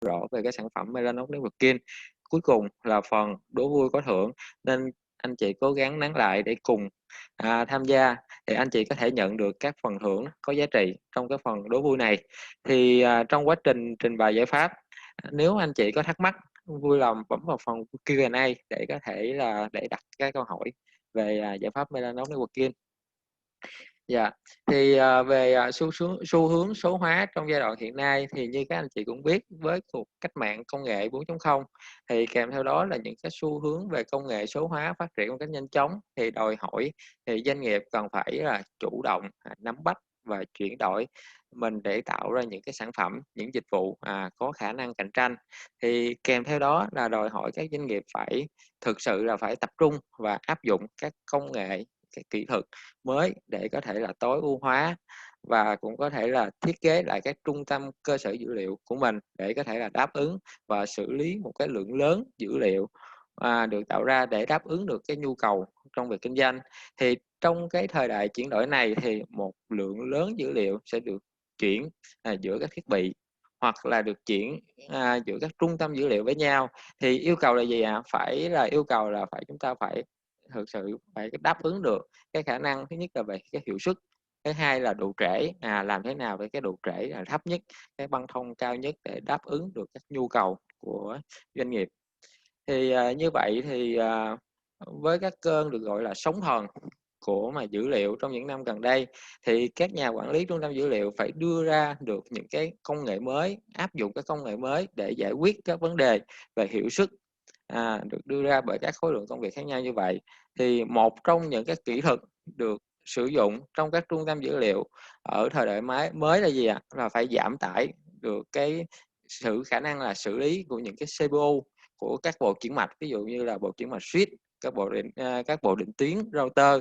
rõ về cái sản phẩm Mellanox Networking. Cuối cùng là phần đố vui có thưởng, nên anh chị cố gắng nán lại để cùng tham gia, thì anh chị có thể nhận được các phần thưởng có giá trị trong cái phần đố vui này. Thì trong quá trình trình bày giải pháp, nếu anh chị có thắc mắc, vui lòng bấm vào phần Q&A để có thể là để đặt các câu hỏi về giải pháp Mellanox Networking. Dạ, thì về xu hướng số hóa trong giai đoạn hiện nay, thì như các anh chị cũng biết, với cuộc cách mạng công nghệ 4.0 thì kèm theo đó là những cái xu hướng về công nghệ số hóa phát triển một cách nhanh chóng, thì đòi hỏi thì doanh nghiệp cần phải là chủ động nắm bắt và chuyển đổi mình để tạo ra những cái sản phẩm, những dịch vụ có khả năng cạnh tranh. Thì kèm theo đó là đòi hỏi các doanh nghiệp phải thực sự là phải tập trung và áp dụng các công nghệ, các kỹ thuật mới để có thể là tối ưu hóa, và cũng có thể là thiết kế lại các trung tâm cơ sở dữ liệu của mình để có thể là đáp ứng và xử lý một cái lượng lớn dữ liệu được tạo ra để đáp ứng được cái nhu cầu trong việc kinh doanh. Thì trong cái thời đại chuyển đổi này thì một lượng lớn dữ liệu sẽ được chuyển giữa các thiết bị, hoặc là được chuyển giữa các trung tâm dữ liệu với nhau. Thì yêu cầu là gì phải là yêu cầu là chúng ta phải thực sự phải đáp ứng được cái khả năng, thứ nhất là về cái hiệu suất, thứ hai là độ trễ, làm thế nào để cái độ trễ là thấp nhất, cái băng thông cao nhất để đáp ứng được các nhu cầu của doanh nghiệp. Thì như vậy thì với các cơn được gọi là sóng thần của dữ liệu trong những năm gần đây, thì các nhà quản lý trung tâm dữ liệu phải đưa ra được những cái công nghệ mới, áp dụng các công nghệ mới để giải quyết các vấn đề về hiệu suất được đưa ra bởi các khối lượng công việc khác nhau như vậy. Thì một trong những cái kỹ thuật được sử dụng trong các trung tâm dữ liệu ở thời đại mới là gì là phải giảm tải được cái khả năng là xử lý của những cái CPU của các bộ chuyển mạch, ví dụ như là bộ chuyển mạch switch, các bộ định tuyến router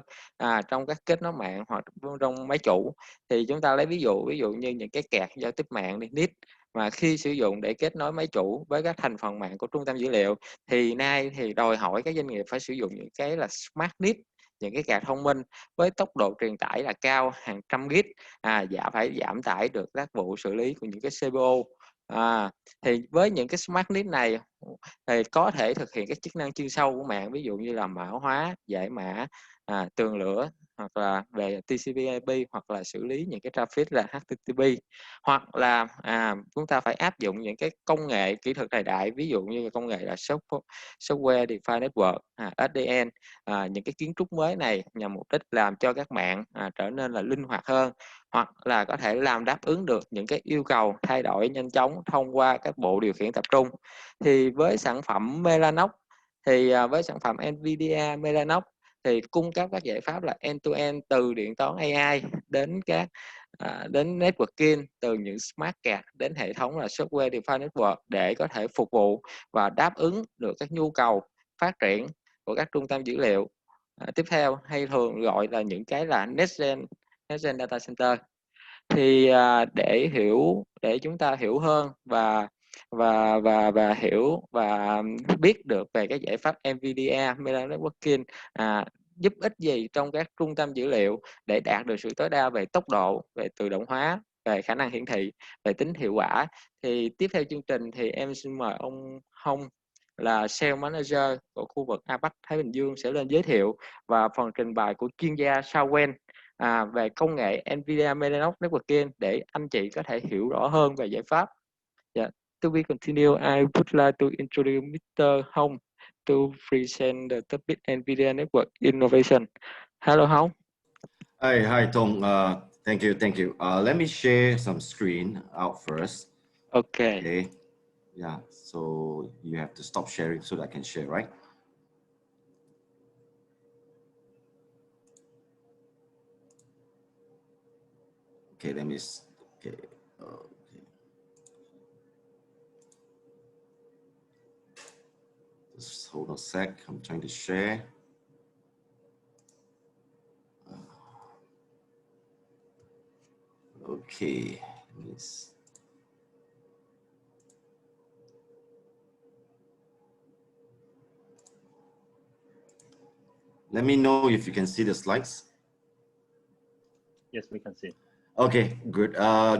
trong các kết nối mạng hoặc trong máy chủ. Thì chúng ta lấy ví dụ như những cái kẹt giao tiếp mạng NIC, mà khi sử dụng để kết nối máy chủ với các thành phần mạng của trung tâm dữ liệu, thì nay thì đòi hỏi các doanh nghiệp phải sử dụng những cái là smart NIC, những cái card thông minh với tốc độ truyền tải là cao, hàng trăm gig, phải giảm tải được các vụ xử lý của những cái CPU. Thì với những cái smart NIC này thì có thể thực hiện các chức năng chuyên sâu của mạng, ví dụ như là mã hóa, giải mã, tường lửa, hoặc là về TCP/IP, hoặc là xử lý những cái traffic là HTTP, hoặc là chúng ta phải áp dụng những cái công nghệ kỹ thuật thời đại, ví dụ như công nghệ là Software Defined Network, SDN. Những cái kiến trúc mới này nhằm mục đích làm cho các mạng trở nên là linh hoạt hơn, hoặc là có thể làm đáp ứng được những cái yêu cầu thay đổi nhanh chóng thông qua các bộ điều khiển tập trung. Thì với sản phẩm Mellanox, thì với sản phẩm NVIDIA Mellanox thì cung cấp các giải pháp là end-to-end, từ điện toán AI đến đến networking, từ những smart card đến hệ thống là software defined network, để có thể phục vụ và đáp ứng được các nhu cầu phát triển của các trung tâm dữ liệu tiếp theo, hay thường gọi là những cái là next gen data center. Thì để chúng ta hiểu hơn và hiểu và biết được về cái giải pháp NVIDIA Mellanox Networking giúp ích gì trong các trung tâm dữ liệu để đạt được sự tối đa về tốc độ, về tự động hóa, về khả năng hiển thị, về tính hiệu quả. Thì tiếp theo chương trình thì em xin mời ông Hồng là Sales Manager của khu vực APAC Thái Bình Dương sẽ lên giới thiệu, và phần trình bày của chuyên gia Shawen về công nghệ NVIDIA Mellanox Networking để anh chị có thể hiểu rõ hơn về giải pháp. Yeah. To be continued, I would like to introduce Mr. Hong to present the topic NVIDIA Network Innovation. Hello, Hong. Hi, Tom. Thank you. Let me share some screen out first. Okay. Yeah. So you have to stop sharing so that I can share, right? Okay. Let me. Okay. Just hold on a sec. I'm trying to share. Okay. Let me know if you can see the slides. Yes, we can see. Okay, good.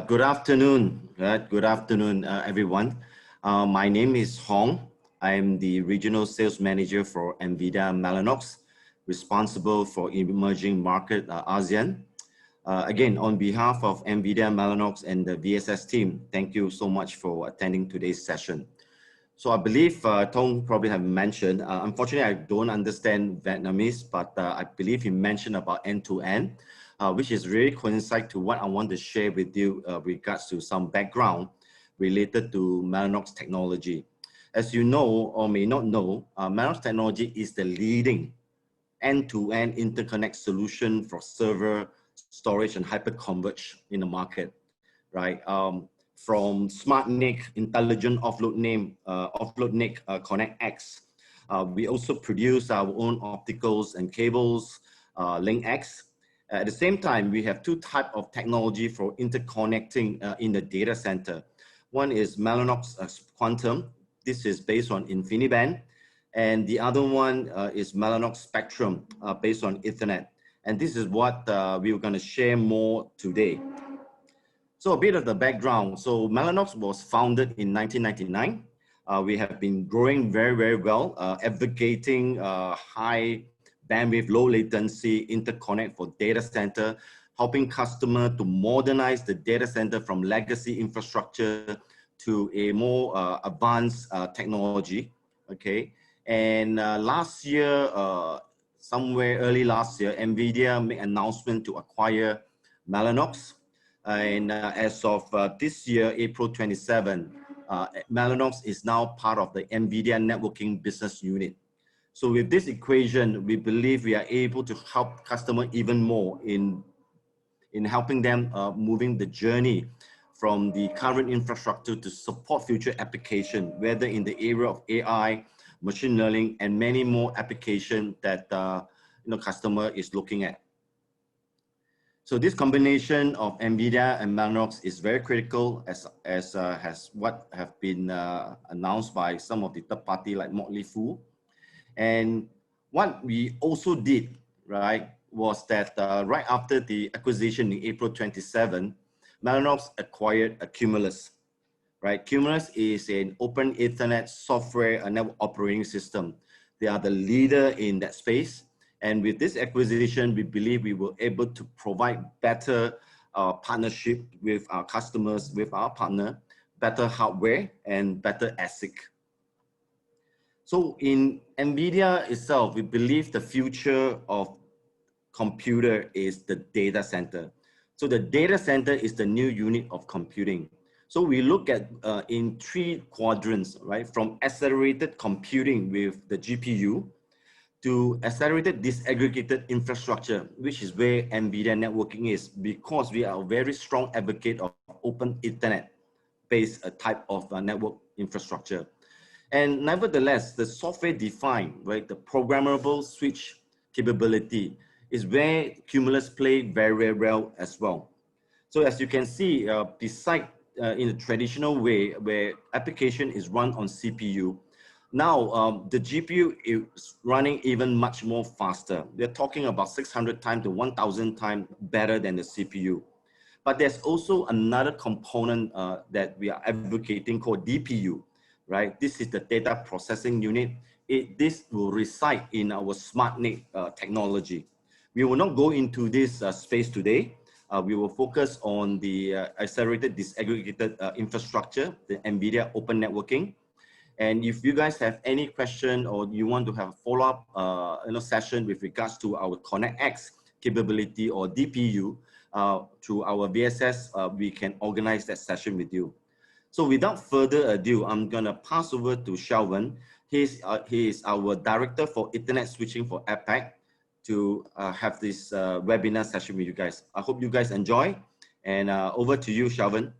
Good afternoon. Good afternoon, everyone. My name is Hong. I'm the Regional Sales Manager for NVIDIA Mellanox, responsible for emerging market ASEAN. Again, on behalf of NVIDIA Mellanox and the VSS team, thank you so much for attending today's session. So I believe Tong probably have mentioned, unfortunately I don't understand Vietnamese, but I believe he mentioned about end-to-end, which is really coincide to what I want to share with you regards to some background related to Mellanox technology. As you know or may not know, Mellanox technology is the leading end-to-end interconnect solution for server, storage, and hyperconverged in the market, right? From Smart NIC, Intelligent Offload NIC Connect X. We also produce our own opticals and cables, Link X. At the same time, we have two types of technology for interconnecting in the data center. One is Mellanox Quantum. This is based on InfiniBand. And the other one is Mellanox Spectrum based on Ethernet. And this is what we're going to share more today. So a bit of the background. So Mellanox was founded in 1999. We have been growing very, very well, advocating high bandwidth, low latency interconnect for data center, helping customer to modernize the data center from legacy infrastructure to a more advanced technology, okay? And last year, somewhere early last year, NVIDIA made an announcement to acquire Mellanox. And as of this year, April 27, Mellanox is now part of the NVIDIA Networking business unit. So with this equation, we believe we are able to help customer even more in helping them moving the journey from the current infrastructure to support future application, whether in the area of AI, machine learning, and many more applications that customer is looking at. So this combination of NVIDIA and Mellanox is very critical as what have been announced by some of the third party like Motley Fool. And what we also did, right, was that right after the acquisition in April 27, Mellanox acquired Cumulus, right? Cumulus is an open Ethernet software and network operating system. They are the leader in that space. And with this acquisition, we believe we were able to provide better partnership with our customers, with our partner, better hardware and better ASIC. So in NVIDIA itself, we believe the future of computer is the data center. So the data center is the new unit of computing. So we look at in three quadrants, right? From accelerated computing with the GPU to accelerated disaggregated infrastructure, which is where NVIDIA Networking is, because we are a very strong advocate of open Ethernet-based type of network infrastructure. And nevertheless, the software-defined, right, the programmable switch capability is where Cumulus play very, very well as well. So as you can see, beside in a traditional way where application is run on CPU, now the GPU is running even much more faster. We're talking about 600 times to 1,000 times better than the CPU. But there's also another component that we are advocating called DPU, right? This is the data processing unit. This will reside in our Smart NIC technology. We will not go into this space today. We will focus on the accelerated disaggregated infrastructure, the NVIDIA Open Networking. And if you guys have any question or you want to have a follow-up session with regards to our Connect X capability or DPU through our VSS, we can organize that session with you. So without further ado, I'm gonna pass over to Shelvan. He is our Director for Ethernet Switching for APAC to have this webinar session with you guys. I hope you guys enjoy, and over to you, Shelvan.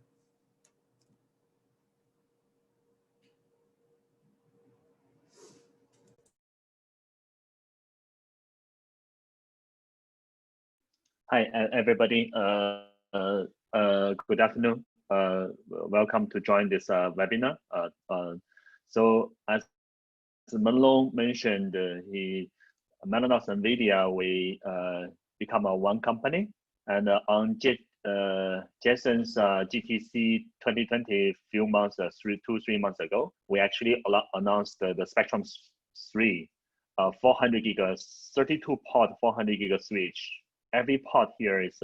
Hi, everybody. Good afternoon. Welcome to join this webinar. So as Malone mentioned, Mellanox NVIDIA, we become a one company. And on Jason's GTC 2020 few months, 3 months ago, we actually announced the Spectrum 3, 400 gig, 32 port, 400 gig switch. Every port here is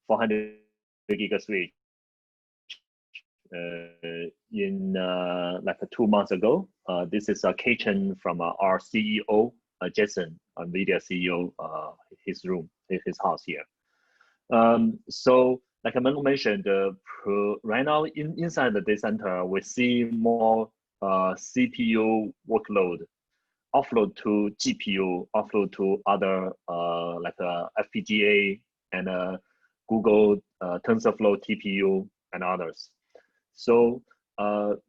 400 gig switch. In like 2 months ago, this is a kitchen from our CEO, Jason, NVIDIA CEO, his room, his house here. So like Manu mentioned, right now inside the data center, we see more CPU workload, offload to GPU, offload to other like FPGA and Google TensorFlow TPU and others. So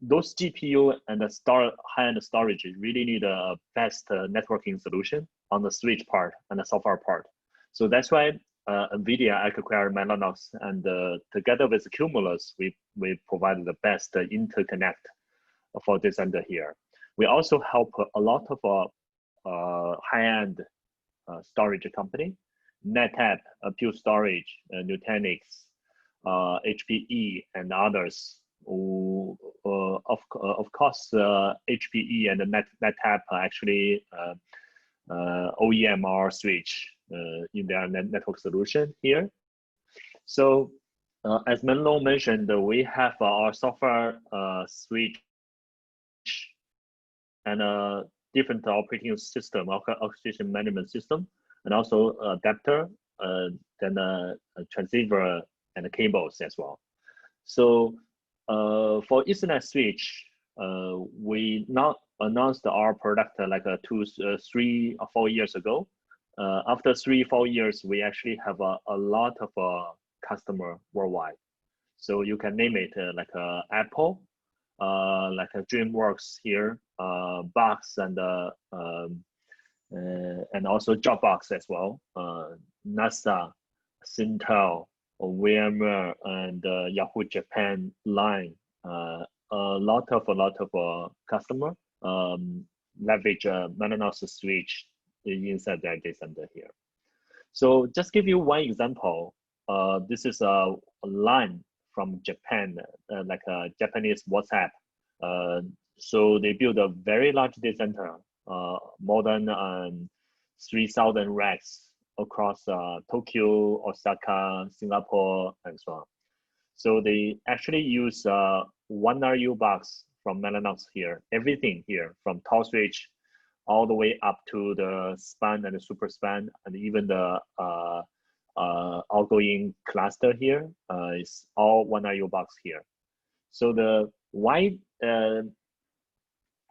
those GPU and the high-end storage really need a best networking solution on the switch part and the software part. So that's why NVIDIA acquired Mellanox, and together with Cumulus, we provided the best interconnect for this center here. We also help a lot of high-end storage company, NetApp, Pure Storage, Nutanix, HPE, and others. Of course, HPE and NetApp are actually OEM or switch in their network solution here. So as Menlo mentioned, we have our software switch and a different operating system, orchestration management system, and also adapter, then a transceiver and cables as well. So for Ethernet switch, we now announced our product like 3 or 4 years ago. After 3-4 years, we actually have a lot of customer worldwide. So you can name it like Apple, like DreamWorks here, Box, and also Dropbox as well, NASA, Intel, VMware, and Yahoo Japan line. A lot of customer leverage Mellanox switch inside their data center here. So just give you one example. This is a line from Japan, like a Japanese WhatsApp. So they built a very large data center, more than 3,000 racks across Tokyo, Osaka, Singapore, and so on. So they actually use 1 RU box from Mellanox here, everything here from tall switch all the way up to the span and the super span, and even the outgoing cluster here is all 1 RU box here. So the why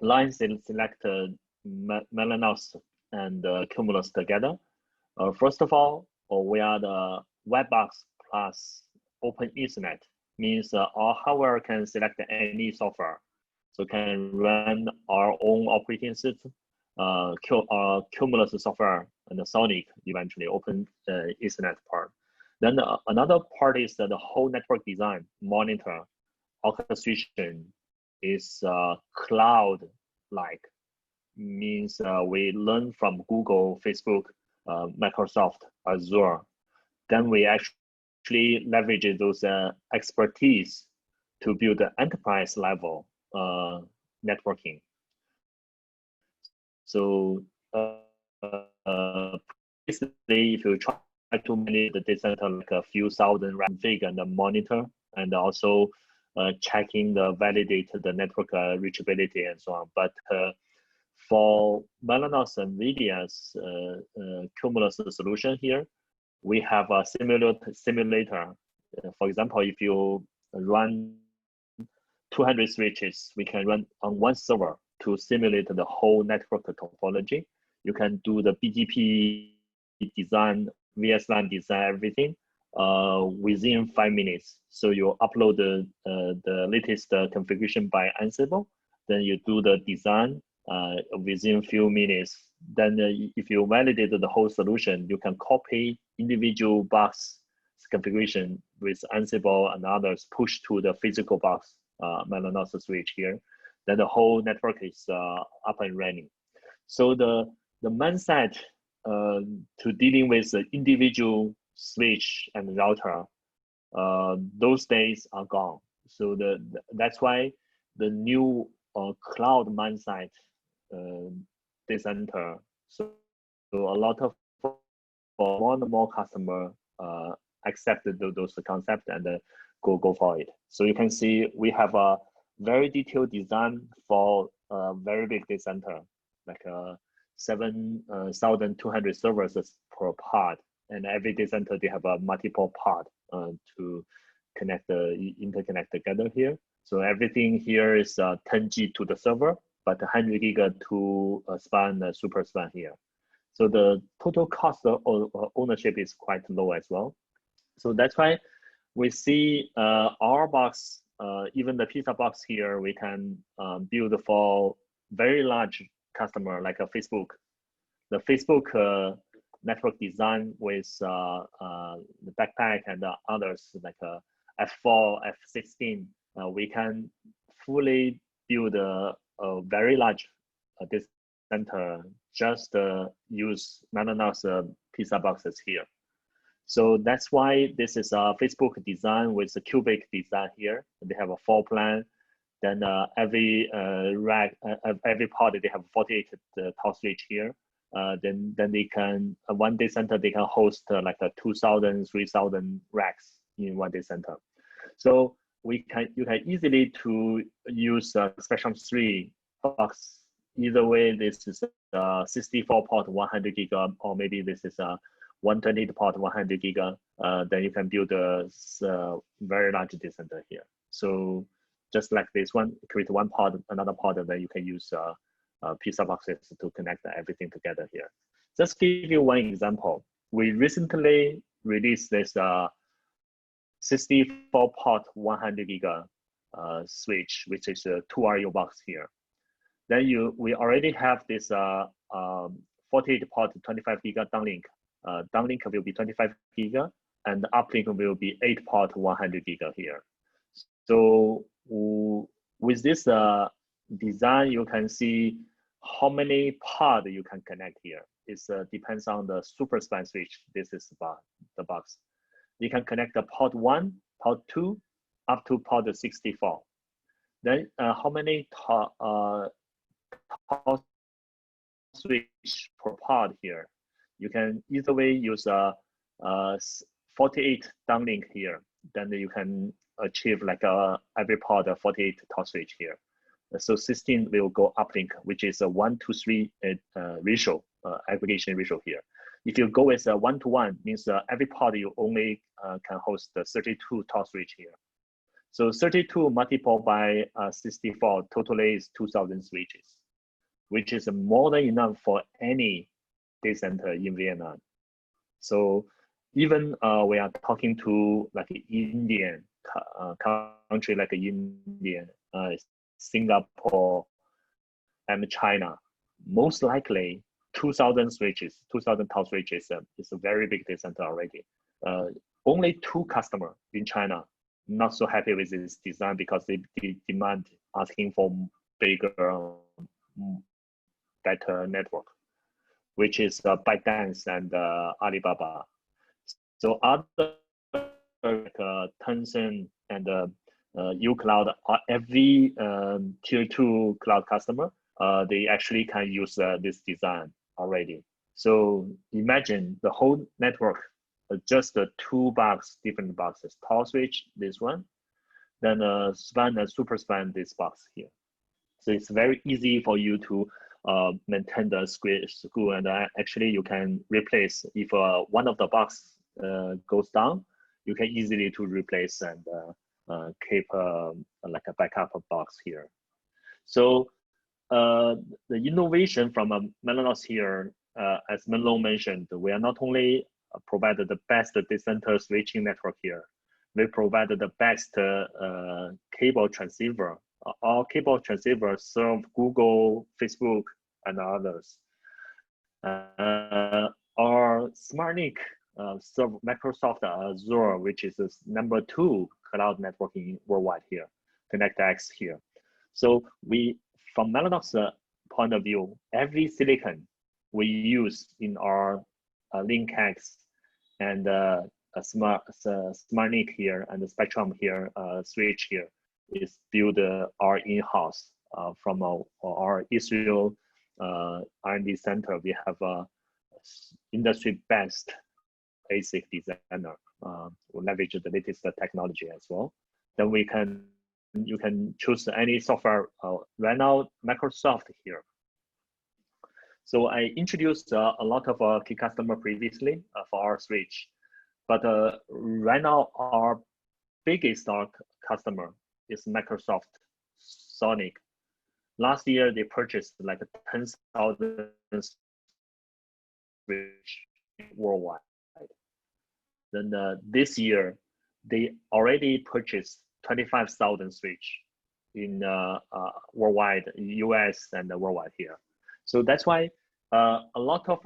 lines selected Mellanox and Cumulus together. First of all, we are the web box plus open Ethernet, means our hardware can select any software, so can run our own operating system, Cumulus software, and the Sonic eventually open Ethernet part. Then another part is the whole network design, monitor, orchestration is cloud-like, means we learn from Google, Facebook, Microsoft, Azure. Then we actually leverage those expertise to build the enterprise level networking. So basically, if you try to manage the data center like a few thousand config and the monitor, and also checking the validate the network reachability and so on. But for Mellanox and NVIDIA's Cumulus solution here, we have a simulator. For example, if you run 200 switches, we can run on one server to simulate the whole network topology. You can do the BGP design, VSLAN design, everything within 5 minutes. So you upload the latest configuration by Ansible, then you do the design within a few minutes. Then if you validate the whole solution, you can copy individual box configuration with Ansible and others, push to the physical box Mellanox switch here. Then the whole network is up and running. So the mindset to dealing with the individual switch and router, those days are gone. So that's why the new cloud mindset data center. So a lot of more and more customer accepted those concepts and go for it. So you can see we have a very detailed design for a very big data center, like 7,200 servers per pod, and every data center they have a multiple pod to interconnect together here. So everything here is 10G to the server, but 100 giga to span super span here. So the total cost of ownership is quite low as well. So that's why we see our box, even the pizza box here, we can build for very large customer like a Facebook. The Facebook network design with the backpack and others like F4, F16, we can fully build a very large data center, just use Mellanox pizza boxes here. So that's why this is a Facebook design with a cubic design here. They have a floor plan. Then every rack, every pod, they have 48 tall switch here. Then they can, one data center, they can host like 2,000, 3,000 racks in one data center. So you can easily to use Spectrum 3 box. Either way, this is 64 port 100 giga, or maybe this is a 128 port 100 giga. Then you can build a very large data center here. So just like this one, create one pod, another pod, and then you can use pizza boxes to connect everything together here. Just give you one example. We recently released this 64 port 100 giga switch, which is a 2RU box here. Then we already have this 48 port 25 giga downlink. Downlink will be 25 giga, and uplink will be 8 port 100 giga here. So with this design, you can see how many pods you can connect here. It depends on the super span switch. This is the box. You can connect the port 1, port 2, up to port 64. Then how many switch per pod here? You can either way use 48 downlink here. Then you can achieve like every pod 48 top switch here. So 16 will go uplink, which is a 1:3 ratio, aggregation ratio here. If you go with a 1:1, means every pod you only can host the 32 top switch here. So 32 multiplied by 64 totally is 2,000 switches, which is more than enough for any data center in Vietnam. So even we are talking to like Indian country like India, Singapore, and China, most likely 2,000 switches, 2,000 tall switches is a very big data center already. Only 2 customers in China not so happy with this design because they demand asking for bigger, better network, which is ByteDance and Alibaba. So other like Tencent and uCloud, every tier 2 cloud customer, they actually can use this design already. So imagine the whole network, just the 2 different boxes, tall switch, this one, then span and super span, this box here. So it's very easy for you to maintain the school, and actually you can replace if one of the box goes down, you can easily to replace and keep like a backup box here. So the innovation from Mellanox here, as Melon mentioned, we are not only provided the best data center switching network here, we provided the best cable transceiver. Our cable transceivers serve Google, Facebook, and others. Our SmartNIC serve Microsoft Azure, which is number 2 cloud networking worldwide here, ConnectX here. So from Mellanox point of view, every silicon we use in our LinkX and a SmartNIC here and the Spectrum here, switch here is built our in-house from our Israel R&D center. We have a industry best ASIC designer who leverage the latest technology as well. Then you can choose any software. Right now, Microsoft here. So I introduced a lot of key customer previously for our switch, but right now our biggest customer is Microsoft Sonic. Last year they purchased like 10,000 switch worldwide. Then this year they already purchased 25,000 switch in worldwide, US and worldwide here. So that's why a lot of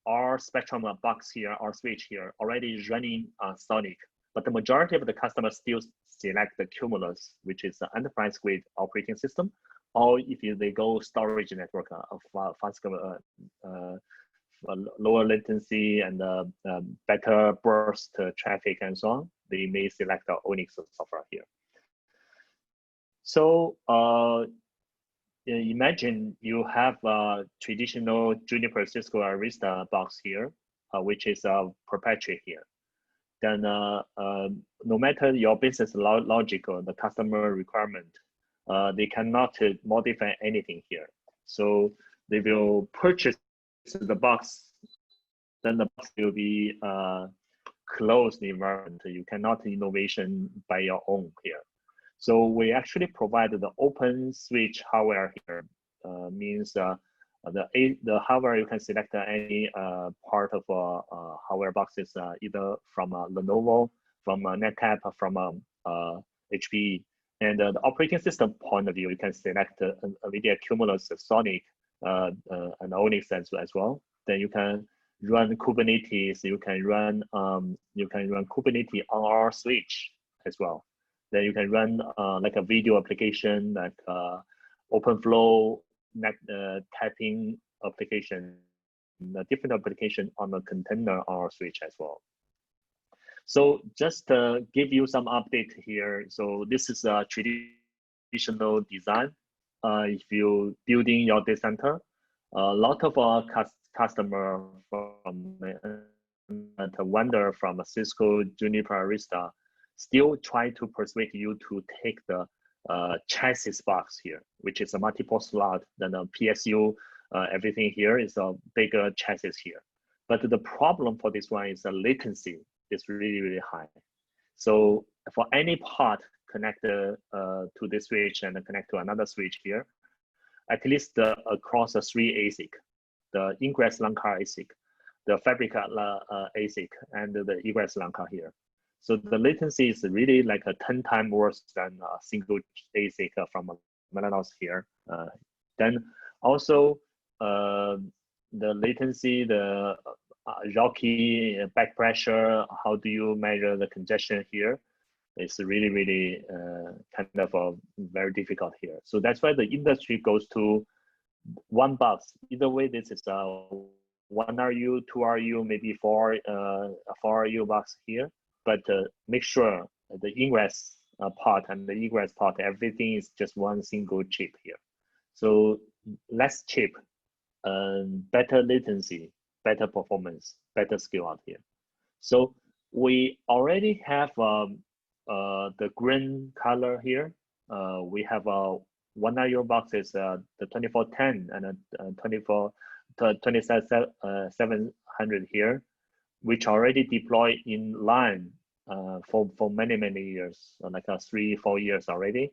our Spectrum box here, our switch here, already is running Sonic, but the majority of the customers still select the Cumulus, which is the enterprise grade operating system, or if they go storage network of faster, lower latency and better burst traffic and so on, they may select the Onyx software here. So imagine you have a traditional Juniper Cisco Arista box here, which is proprietary here. Then no matter your business logic or the customer requirement, they cannot modify anything here. So they will purchase the box, then the box will be closed environment. You cannot innovation by your own here. So we actually provide the open switch hardware here. Means the hardware you can select any part of hardware boxes, either from Lenovo, from NetApp, from HP. And the operating system point of view, you can select NVIDIA Cumulus, Sonic, and Onyx as well. Then you can run Kubernetes. You can run Kubernetes on our switch as well. Then you can run like a video application, like OpenFlow, typing application, a different application on the container on our switch as well. So just to give you some update here. So this is a traditional design. If you building your data center, a lot of our customer from the vendor from Cisco, Juniper, Arista, still try to persuade you to take the chassis box here, which is a multiple slot, then a PSU, everything here is a bigger chassis here. But the problem for this one is the latency is really, really high. So for any part connected to this switch and connect to another switch here, at least across the 3 ASIC, the ingress LAN card ASIC, the fabric ASIC, and the egress LAN card here. So the latency is really like a 10 times worse than a single ASIC from Mellanox here. Then also the latency, the rocky back pressure, how do you measure the congestion here? It's really, really kind of very difficult here. So that's why the industry goes to one box. Either way, this is a 1 RU, 2 RU, maybe 4 RU box here. But make sure the ingress part and the egress part, everything is just one single chip here. So less chip, better latency, better performance, better scale out here. So we already have the green color here. We have 1 RU boxes, the 2410 and 2700 here, which already deployed in line for many years, like 3-4 years already.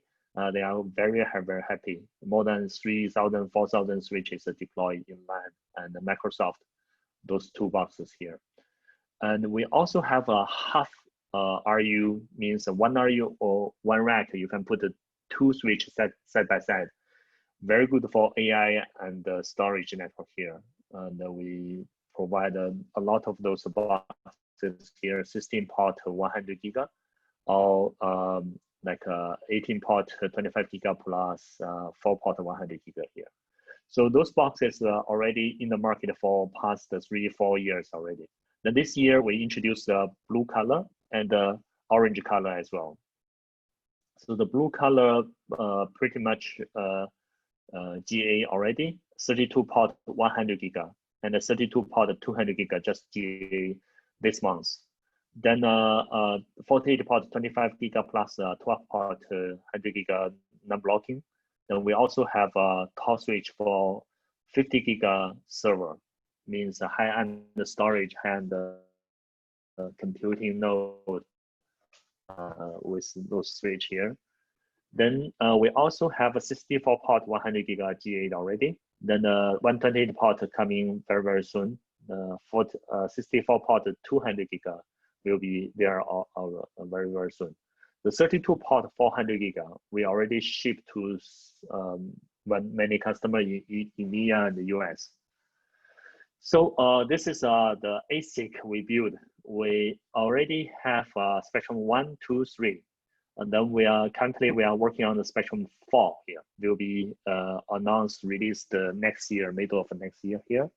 They are very happy. More than 3,000, 4,000 switches are deployed in line, and Microsoft, those 2 boxes here. And we also have a half RU, means 1 RU or 1 rack. You can put the 2 switches side by side. Very good for AI and storage network here. And we provide a lot of those boxes here, 16 port 100 giga, or like 18 port 25 giga plus 4 port 100 giga here. So those boxes are already in the market for past 3-4 years already. Then this year we introduced the blue color and the orange color as well. So the blue color pretty much GA already, 32 port 100 giga and a 32 port 200 giga just GA this month. Then 48 port 25 giga plus 12 port 100 giga non-blocking. Then we also have a call switch for 50 giga server, means a high-end storage and computing node with those switch here. Then we also have a 64 port 100 giga GA already. Then 128 port coming very, very soon. 64 port 200 giga will be there very, very soon. The 32 port 400 giga, we already shipped to many customers in EMEA and the US. So this is the ASIC we built. We already have Spectrum 1, 2, 3. And then we are currently working on the Spectrum 4 here. Will be announced, released next year, middle of next year here.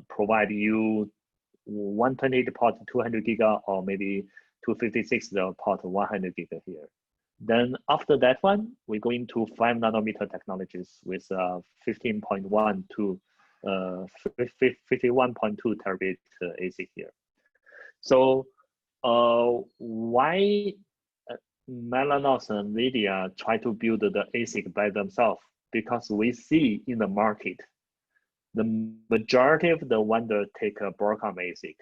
Provide you 128 port 200 giga or maybe 256 port 100 giga here. Then after that one, we go into 5 nanometer technologies with 15.1 to 51.2 terabit ASIC here. So why Mellanox and NVIDIA try to build the ASIC by themselves? Because we see in the market, the majority of the vendors take a Broadcom ASIC.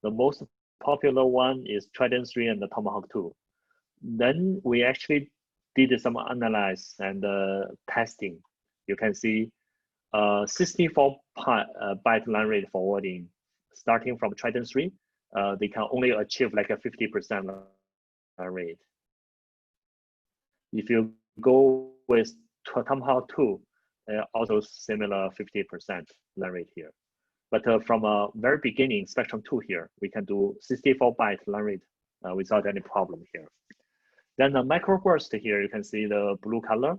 The most popular one is Trident 3 and the Tomahawk 2. Then we actually did some analysis and testing. You can see 64 byte line rate forwarding starting from Trident 3. They can only achieve like a 50% line rate. If you go with Tomahawk 2, also similar 50% line rate here. But from a very beginning, Spectrum 2 here, we can do 64 byte line rate without any problem here. Then the microburst here, you can see the blue color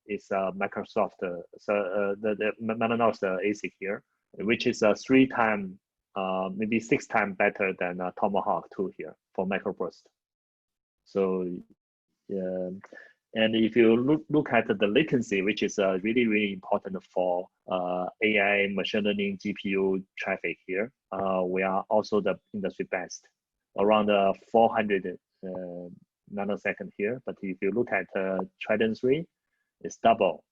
is Microsoft, the Mellanox ASIC here, which is 3 times, maybe 6 times better than Tomahawk 2 here for microburst. So, and if you look at the latency, which is really, really important for AI, machine learning, GPU traffic here, we are also the industry best, around 400 nanosecond here. But if you look at Trident 3, it's double.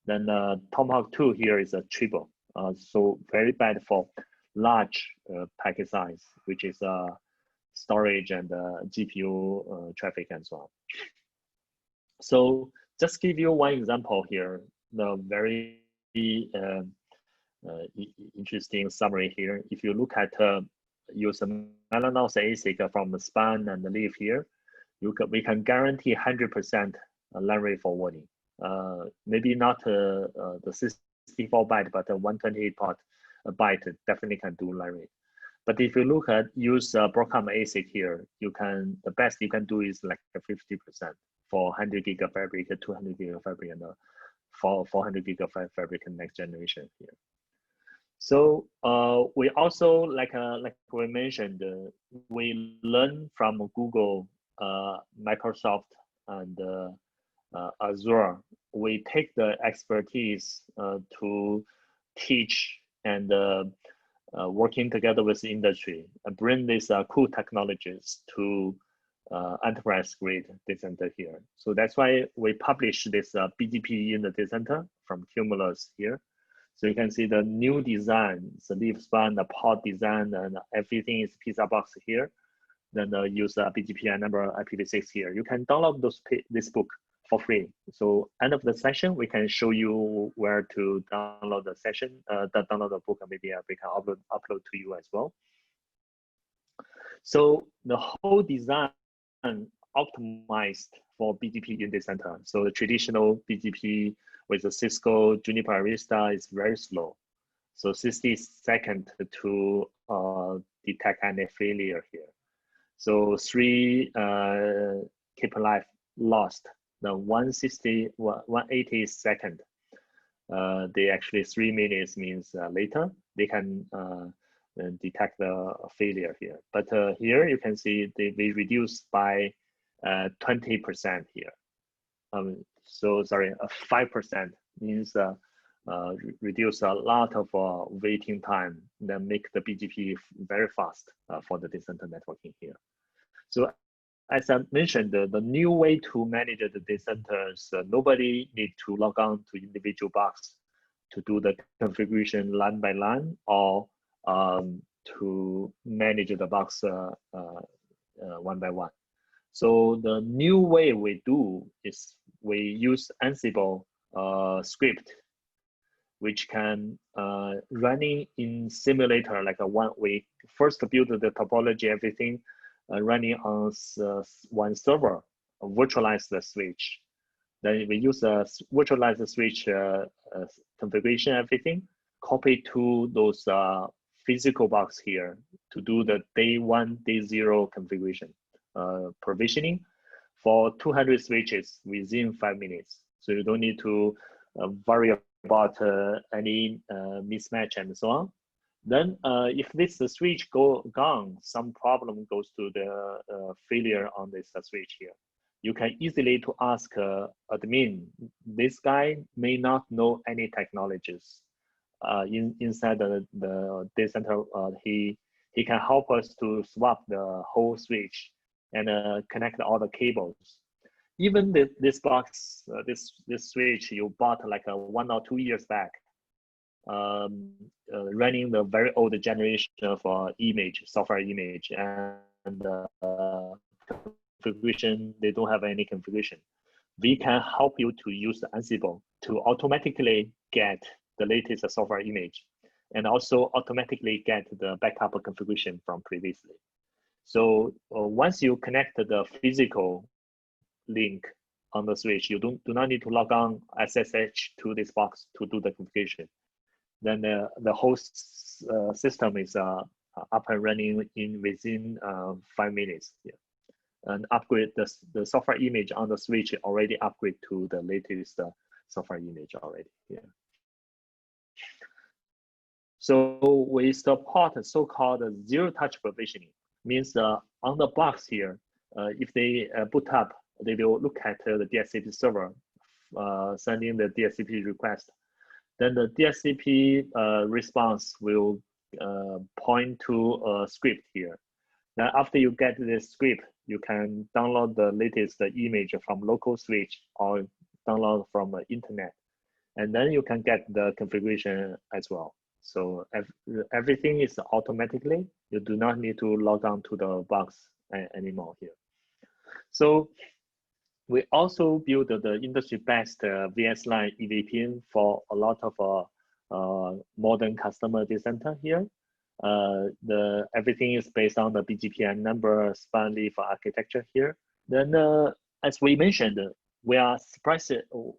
Then Tomahawk 2 here is a triple. So very bad for large packet size, which is storage and GPU traffic and so on. So just give you one example here, the very interesting summary here. If you look at use a Mellanox ASIC from the span and the leaf here, we can guarantee 100% line rate forwarding. Maybe not the 64 byte, but the 128 byte definitely can do line rate. But if you look at use Broadcom ASIC here, the best you can do is like 50% for 100 giga fabric, 200 giga fabric, and 400 giga fabric next generation here. So we also, like we mentioned, we learn from Google, Microsoft, and Azure. We take the expertise to teach and working together with the industry and bring these cool technologies to enterprise grade data center here. So that's why we publish this BGP in the data center from Cumulus here. So you can see the new design, the leaf span, the pod design, and everything is pizza box here. Then use BGP number IPv6 here. You can download this book for free. So end of the session, we can show you where to download the session, download the book, and maybe we can upload to you as well. So the whole design optimized for BGP in the center. So the traditional BGP with the Cisco Juniper Arista is very slow. So 60 seconds to detect any failure here. So 3 keep life lost. The 180 second, they actually 3 minutes means later, they can and detect the failure here. But here you can see we reduced by 20% here. So sorry, 5% means reduce a lot of waiting time, then make the BGP very fast for the decenter networking here. So as I mentioned, the new way to manage the decenters, nobody need to log on to individual box to do the configuration line by line, or to manage the box one by one. So the new way we do is we use Ansible script, which can running in simulator like we first build the topology, everything running on one server, virtualize the switch. Then we use a virtualized switch configuration, everything, copy to those physical box here to do the day 1, day 0 configuration provisioning for 200 switches within 5 minutes. So you don't need to worry about any mismatch and so on. Then if this switch gone, some problem goes to the failure on this switch here. You can easily to ask admin. This guy may not know any technologies inside the data center. He can help us to swap the whole switch and connect all the cables. Even this box, this switch you bought like 1 or 2 years back, running the very old generation of image, software image, and configuration, they don't have any configuration. We can help you to use Ansible to automatically get the latest software image and also automatically get the backup configuration from previously. So once you connect the physical link on the switch, you do not need to log on SSH to this box to do the configuration. Then the whole system is up and running within 5 minutes. Yeah. And upgrade the software image on the switch already upgrade to the latest software image already. Yeah. So we support so-called zero-touch provisioning. Means on the box here, if they boot up, they will look at the DHCP server, sending the DHCP request. Then the DHCP response will point to a script here. Now, after you get this script, you can download the latest image from local switch or download from the internet. And then you can get the configuration as well. So everything is automatically, you do not need to log on to the box anymore here. So we also build the industry best VS-Line EVPN for a lot of modern customer data center here. Everything is based on the BGP number span leaf architecture here. Then, as we mentioned, we are surprised.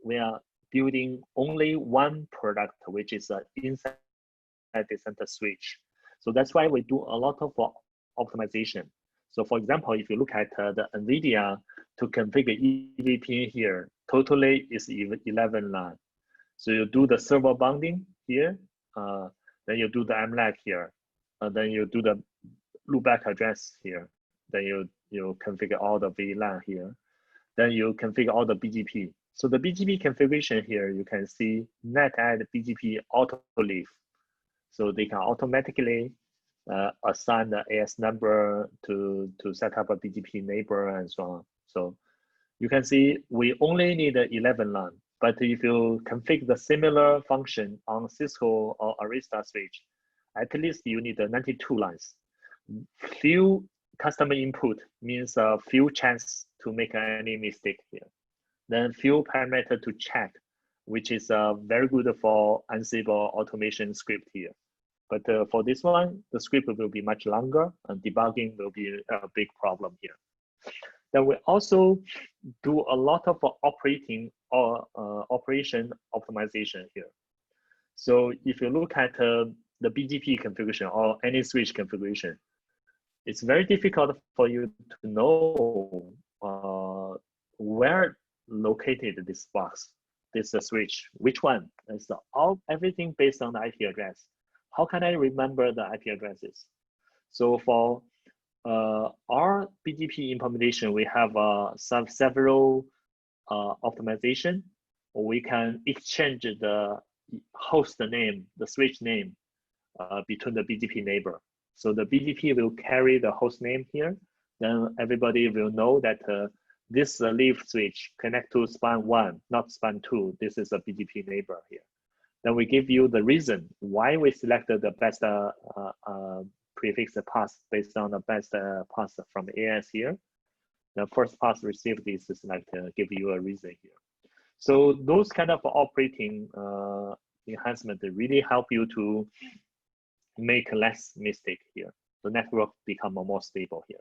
We are building only one product, which is inside data center switch. So that's why we do a lot of optimization. So for example, if you look at the NVIDIA to configure EVPN here, totally is 11 line. So you do the server bounding here, then you do the MLAC here, then you do the loopback address here, then you configure all the VLAN here, then you configure all the BGP. So the BGP configuration here, you can see net add BGP auto leaf. So they can automatically assign the AS number to set up a BGP neighbor and so on. So you can see we only need 11 line, but if you configure the similar function on Cisco or Arista switch, at least you need 92 lines. Few customer input means a few chance to make any mistake here. Then few parameter to check, which is very good for Ansible automation script here. But for this one, the script will be much longer and debugging will be a big problem here. Then we also do a lot of operation optimization here. So if you look at the BGP configuration or any switch configuration, it's very difficult for you to know where located this box, this switch, which one. It's everything based on the IP address. how can I remember the IP addresses? So for our BGP implementation, we have several optimization. We can exchange the host name, the switch name between the BGP neighbor. So the BGP will carry the host name here. Then everybody will know that this leaf switch connect to span 1, not span 2. This is a BGP neighbor here. Then we give you the reason why we selected the best prefix path based on the best path from AS here. The first path received is select, give you a reason here. So those kind of operating enhancement really help you to make less mistake here. The network become more stable here.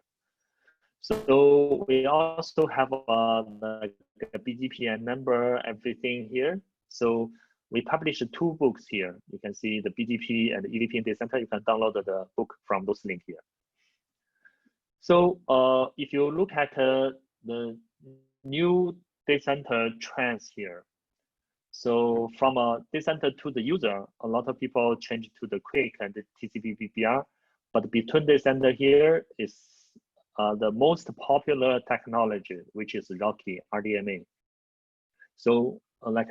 So we also have the BGP number, everything here. So we published 2 books here. You can see the BGP and the EVP in data center. You can download the book from those links here. So if you look at the new data center trends here, so from a data center to the user, a lot of people change to the quick and the TCP BBR, but between data center here is the most popular technology, which is Rocky RDMA. So like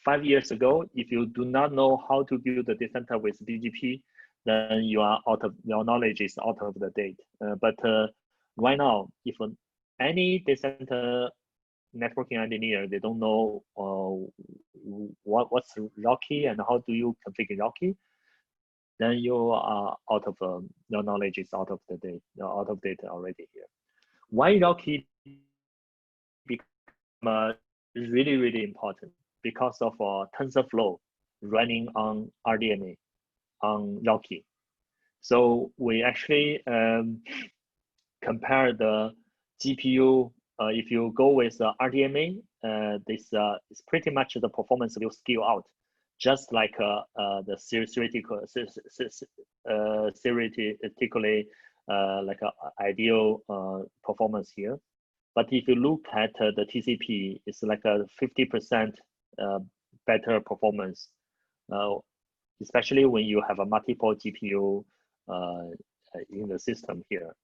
5 years ago, if you do not know how to build a data center with BGP, then you are out of, your knowledge is out of the date. But right now, if any data center networking engineer, they don't know what's Rocky and how do you configure Rocky, then you are out of your knowledge is out of the date, out of date already here. Why Rocky become really, really important? Because of TensorFlow running on RDMA, on Rocky. So we actually compare the GPU. If you go with RDMA, this is pretty much the performance will scale out, just like the theoretically like ideal performance here. But if you look at the TCP, it's like a 50% better performance, especially when you have a multiple GPU in the system here.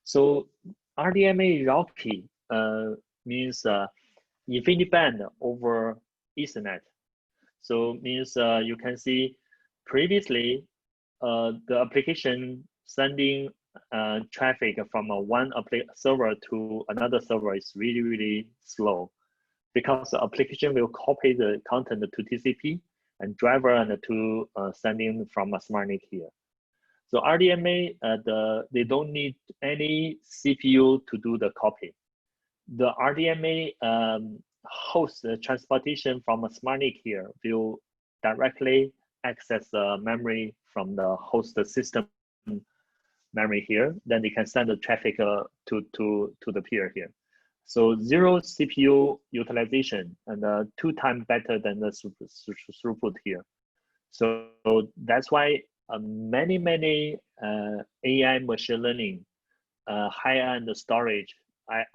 So RDMA Rocky means InfiniBand over Ethernet. So means you can see previously the application sending traffic from one server to another server is really, really slow, because the application will copy the content to TCP and driver and to sending from a SmartNIC here. So RDMA, they don't need any CPU to do the copy. The RDMA host the transportation from a SmartNIC here will directly access the memory from the host system memory here. Then they can send the traffic to the peer here. So 0 CPU utilization and 2 times better than the throughput here. So that's why many AI machine learning, high-end storage,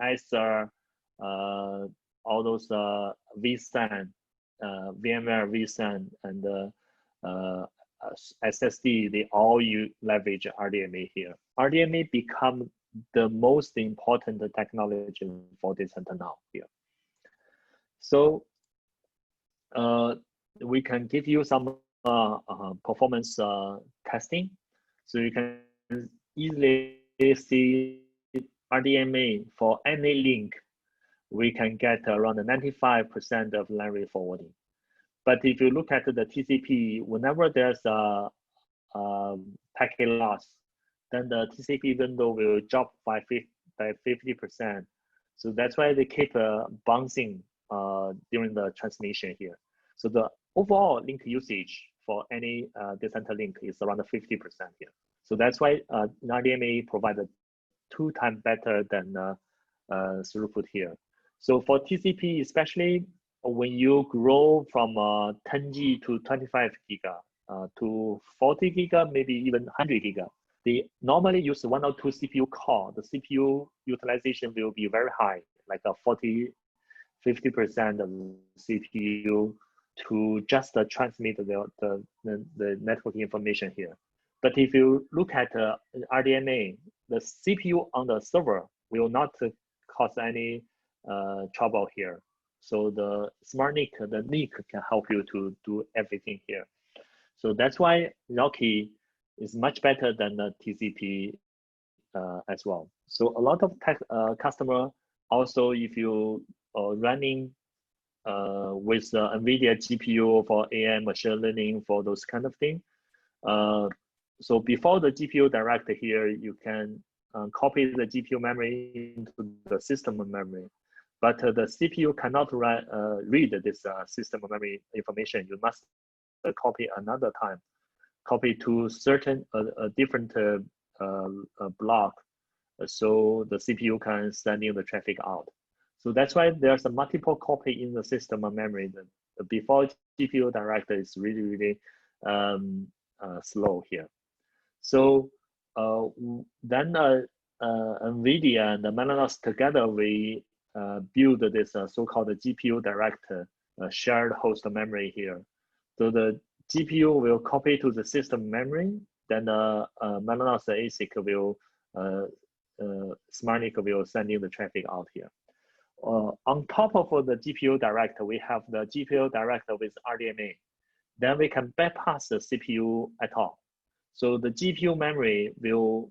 either all those vSAN, VMware vSAN, and SSD, they all leverage RDMA here. RDMA become the most important technology for data center now here. So we can give you some performance testing. So you can easily see RDMA for any link, we can get around 95% of line rate forwarding. But if you look at the TCP, whenever there's a packet loss, then the TCP window will drop by 50%. So that's why they keep bouncing during the transmission here. So the overall link usage for any data center link is around 50% here. So that's why RDMA provided 2 times better than throughput here. So for TCP, especially when you grow from 10G to 25 giga to 40 giga, maybe even 100 giga, they normally use 1 or 2 CPU core. The CPU utilization will be very high, like a 40–50% of CPU to just transmit the network information here. But if you look at RDMA, the CPU on the server will not cause any trouble here. So the smart NIC, the NIC can help you to do everything here. So that's why Rocky is much better than the TCP as well. So a lot of customer also, if you are running with the NVIDIA GPU for AI machine learning for those kind of thing. So before the GPU direct here, you can copy the GPU memory into the system memory, but the CPU cannot read this system memory information. You must copy another time, copy to certain different block, so the CPU can send in the traffic out. So that's why there's a multiple copy in the system memory. The before GPU direct is really slow here. So then NVIDIA and the Mellanox together, we build this so-called GPU direct shared host memory here. So the GPU will copy to the system memory, then Mellanox ASIC will SmartNIC will send in the traffic out here. On top of the GPU direct, we have the GPU direct with RDMA. Then we can bypass the CPU at all. So the GPU memory will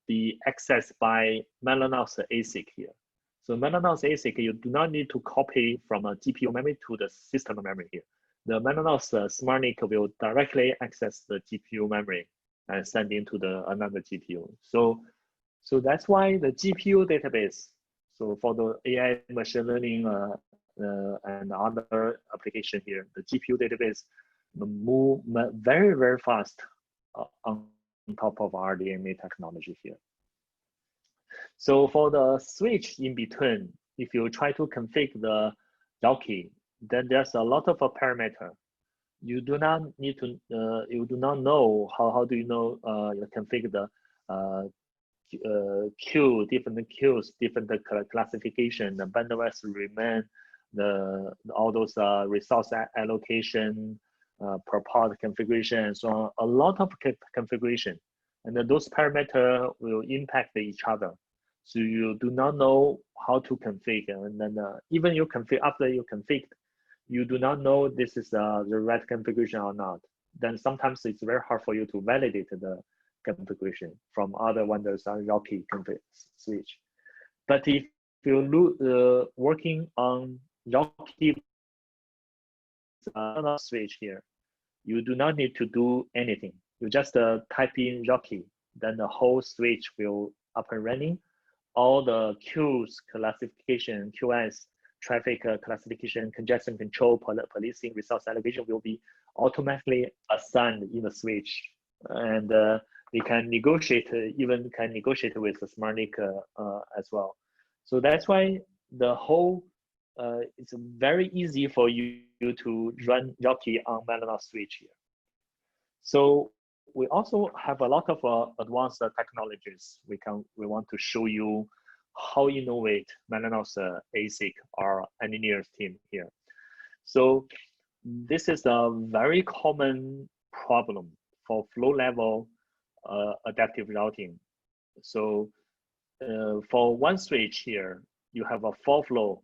be accessed by Mellanox ASIC here. So Mellanox ASIC, you do not need to copy from a GPU memory to the system memory here. The Mellanox SmartNIC will directly access the GPU memory and send into another GPU. So that's why the GPU database, so for the AI machine learning and other application here, the GPU database move very fast on top of RDMA technology here. So for the switch in between, if you try to configure the Rocky, then there's a lot of parameter. You do not need to, you do not know how do you know you configure the queue, different queues, different classification, the bandwidth remain, all those resource allocation, per pod configuration, and so on. A lot of configuration, and then those parameters will impact each other. So you do not know how to configure, and then even you configure after you configure, you do not know this is the right configuration or not. Then sometimes it's very hard for you to validate the configuration from other vendors on Rocky switch. But if you look working on Rocky switch here, you do not need to do anything. You just type in Rocky, then the whole switch will up and running. All the queues classification, QS, traffic classification, congestion control, policing, resource allocation will be automatically assigned in the switch. And we can negotiate, even can negotiate with the SmartNIC as well. So that's why the whole, it's very easy for you to run Rocky on Mellanox switch here. So we also have a lot of advanced technologies. We want to show you how innovate Mellanox ASIC or engineers team here. So this is a very common problem for flow level adaptive routing. So for one switch here, you have a 4 flow.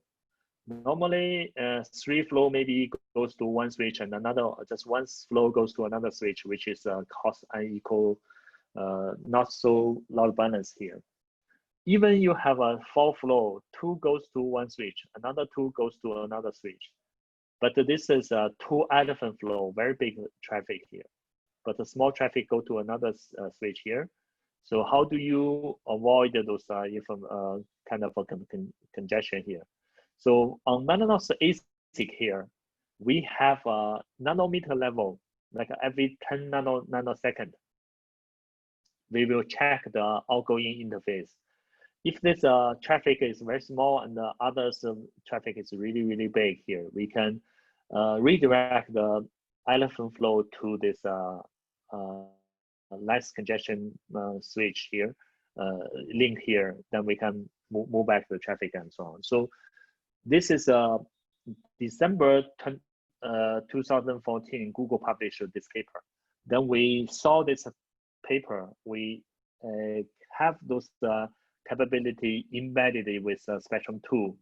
Normally 3 flow maybe goes to one switch, and another just one flow goes to another switch, which is cost unequal, not so loud balance here. Even you have a 4 flow, 2 goes to one switch, another 2 goes to another switch. But this is a 2 elephant flow, very big traffic here. But the small traffic go to another switch here. So how do you avoid those kind of a congestion here? So on Mellanox ASIC here, we have a nanometer level, like every 10 nanosecond. We will check the outgoing interface. If this traffic is very small and the others traffic is really big here, we can redirect the elephant flow to this less congestion switch here, link here, then we can move back the traffic and so on. So this is December 2014, Google published this paper. Then we saw this paper. We have those capability embedded with Spectrum 2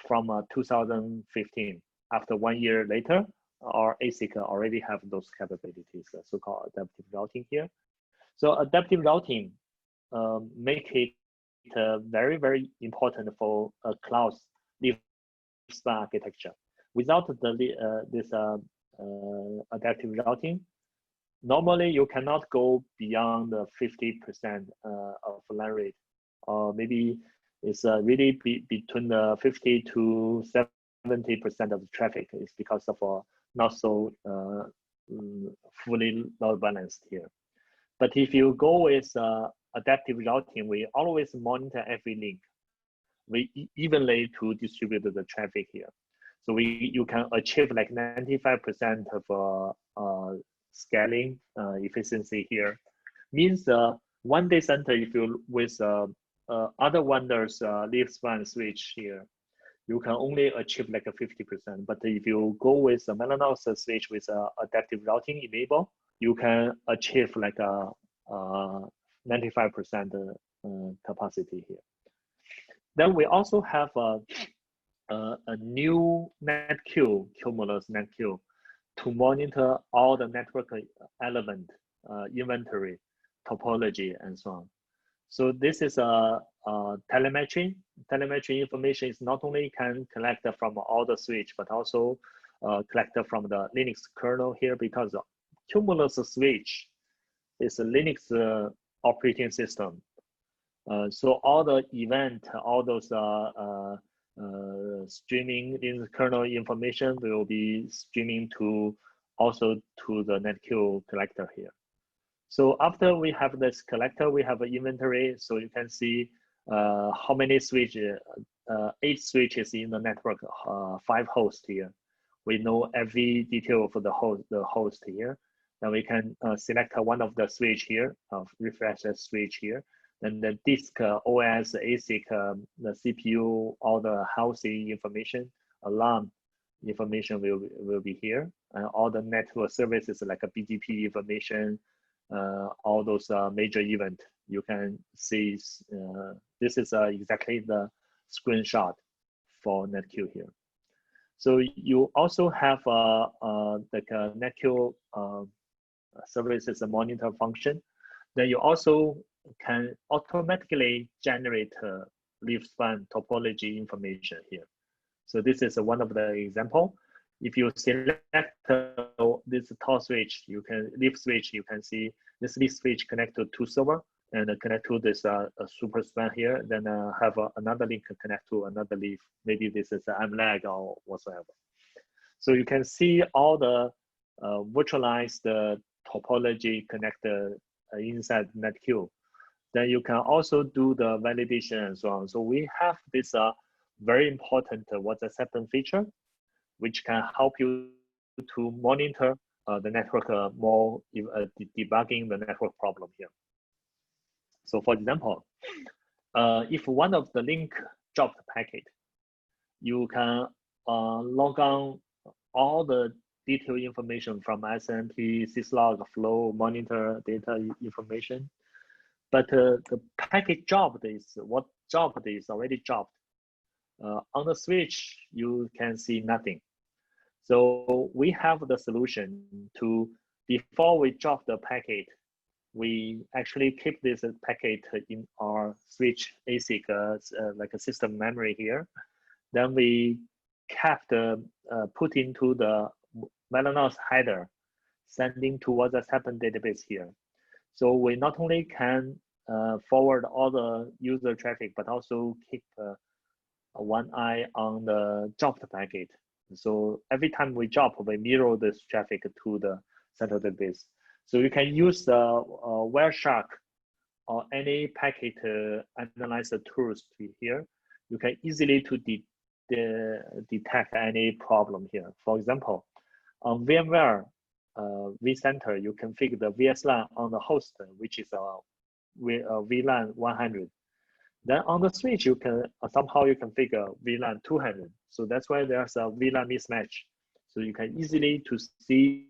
from 2015. After 1 year later, our ASIC already have those capabilities, so-called adaptive routing here. So adaptive routing make it very, very important for a cloud leaf-spine architecture. Without this adaptive routing, normally you cannot go beyond 50% of line rate, or maybe it's really between the 50 to 70% of the traffic is because of not so fully load balanced here. But if you go with adaptive routing, we always monitor every link. We evenly to distribute the traffic here. So you can achieve like 95% of scaling efficiency here. Means one data center, if you with other vendors leaf-spine switch here, you can only achieve like a 50%. But if you go with a Mellanox switch with adaptive routing enable, you can achieve like a 95% capacity here. Then we also have a new NetQ, Cumulus NetQ, to monitor all the network element, inventory, topology, and so on. So this is a telemetry. Telemetry information is not only can collect from all the switch, but also collect from the Linux kernel here, because Cumulus switch is a Linux operating system. So all the event, all those streaming in the kernel information will be streaming to also to the NetQ collector here. So after we have this collector, we have an inventory. So you can see how many switches, 8 switches in the network, 5 hosts here. We know every detail for the host here. Then we can select one of the switch here, refresh the switch here. Then the disk, OS, ASIC, the CPU, all the housing information, alarm information will be here. And all the network services like a BGP information, all those major event, you can see this is exactly the screenshot for NetQ here. So you also have like a NetQ services monitor function. Then you also can automatically generate leaf-spine topology information here. So this is one of the example. If you select this top switch, you can leaf switch, you can see this leaf switch connected to server and connect to this super span here. Then have another link connect to another leaf. Maybe this is MLAG or whatsoever. So you can see all the virtualized topology connected inside NetQ. Then you can also do the validation and so on. So we have this very important what's acceptance feature, which can help you to monitor the network more, debugging the network problem here. So for example, if one of the link dropped packet, you can log on all the detailed information from SMP, syslog, flow, monitor, data information. But the packet dropped is what dropped is already dropped. On the switch, you can see nothing. So we have the solution to, before we drop the packet, we actually keep this packet in our switch ASIC, like a system memory here. Then we kept put into the Mellanox header, sending to what's happened database here. So we not only can forward all the user traffic, but also keep one eye on the dropped packet. So every time we drop, we mirror this traffic to the central database. So you can use the Wireshark or any packet analyzer tools here. You can easily to detect any problem here. For example, on VMware vCenter, you configure the VSLAN on the host, which is VLAN 100. Then on the switch, you can somehow you configure VLAN 200. So that's why there's a VLAN mismatch. So you can easily to see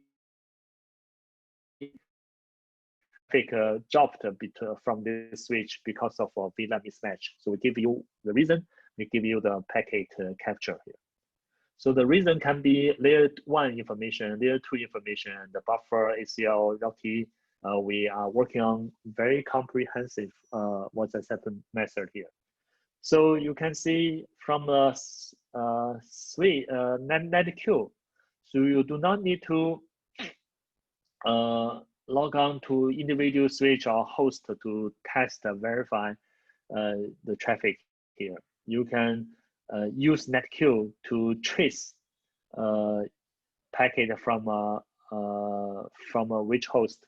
traffic dropped a bit from this switch because of a VLAN mismatch. So we give you the reason, we give you the packet capture here. So the reason can be layer 1 information, layer 2 information, the buffer, ACL, routing. We are working on very comprehensive what's-accepted method here. So you can see from the net queue, so you do not need to log on to individual switch or host to test and verify the traffic here. You can use netqueue to trace packet from which host.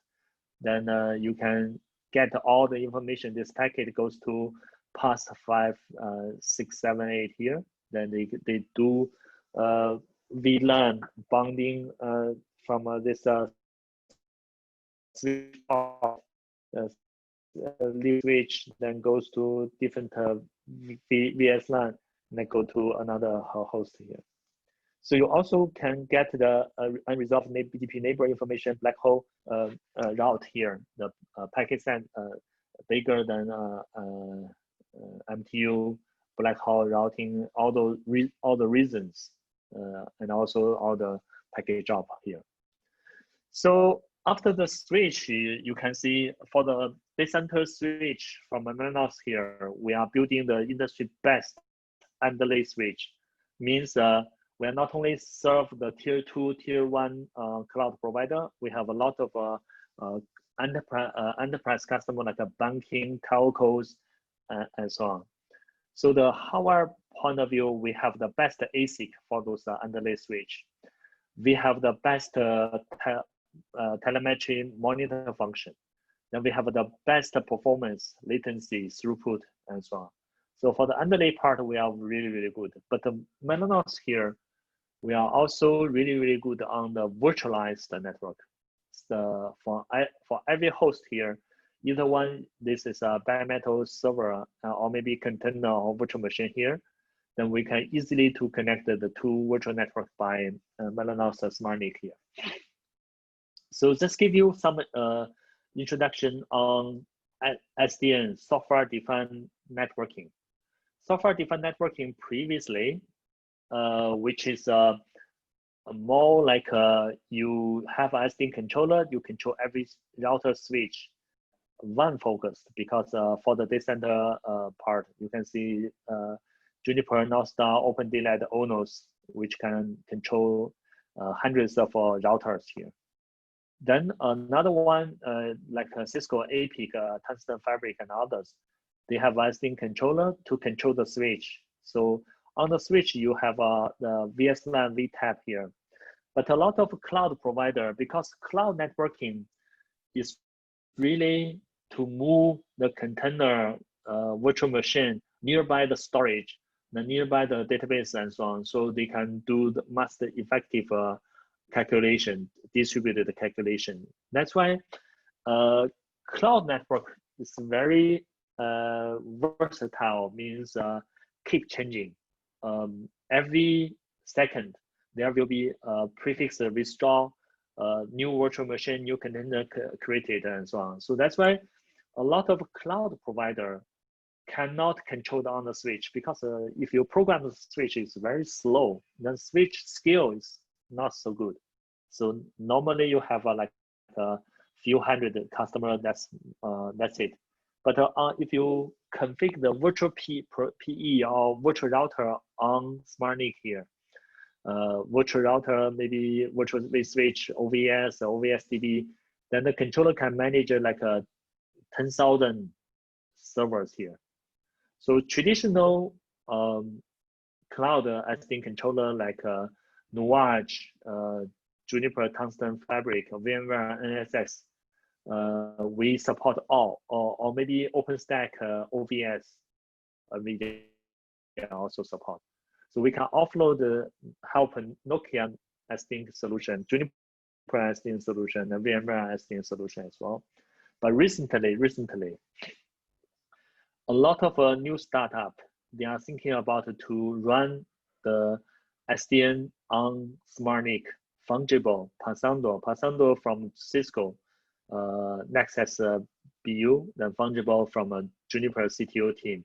Then you can get all the information. This packet goes to pass 5, 6, 7, 8 here. Then they do VLAN bonding from this switch off switch, then goes to different VSLAN, and then go to another host here. So you also can get the unresolved BDP neighbor information, black hole route here. The packet sent bigger than MTU, black hole routing, all the reasons, and also all the packet drop here. So after the switch, you can see for the data center switch from Mellanox here, we are building the industry best underlay switch. Means we are not only serve the tier 2, tier 1 cloud provider, we have a lot of enterprise customer like banking, telcos, and so on. So the hardware point of view, we have the best ASIC for those underlay switch. We have the best telemetry monitor function. Then we have the best performance, latency, throughput, and so on. So for the underlay part, we are really, really good. But the Mellanox here, we are also really, really good on the virtualized network. So for every host here, either one, this is a bare metal server or maybe container or virtual machine here, then we can easily to connect the two virtual networks by Mellanox SmartNIC here. So just give you some introduction on SDN, software-defined networking. Software-defined networking previously, which is more like you have an SDN controller, you control every router switch, one focused, because for the data center part, you can see Juniper, Northstar, OpenDLAD, ONOS, which can control hundreds of routers here. Then another one, like Cisco APIC, Tungsten Fabric, and others, they have a SDN controller to control the switch. So on the switch, you have the VSLAN VTAP here. But a lot of cloud provider, because cloud networking is really to move the container virtual machine nearby the storage, nearby the database, and so on. So they can do the most effective calculation, distributed calculation. That's why cloud network is very versatile, means keep changing. Every second, there will be a prefix restore, new virtual machine, new container created, and so on. So that's why a lot of cloud provider cannot control on the switch, because if you program the switch is very slow, then switch scale is not so good. So normally you have like a few hundred customer, that's it. But if you configure the virtual PE or virtual router on SmartNIC here, virtual router, maybe virtual switch, OVS, OVSDB, then the controller can manage like 10,000 servers here. So traditional cloud SDN controller like Nuage, Juniper, Tungsten Fabric, VMware, NSX, we support all, or maybe OpenStack, OVS, we can also support. So we can offload help Nokia SDN solution, Juniper SDN solution, and VMware SDN solution as well. But recently, a lot of new startup, they are thinking about to run the SDN on SmartNIC, fungible, Passando from Cisco, Nexus BU, then fungible from a Juniper CTO team.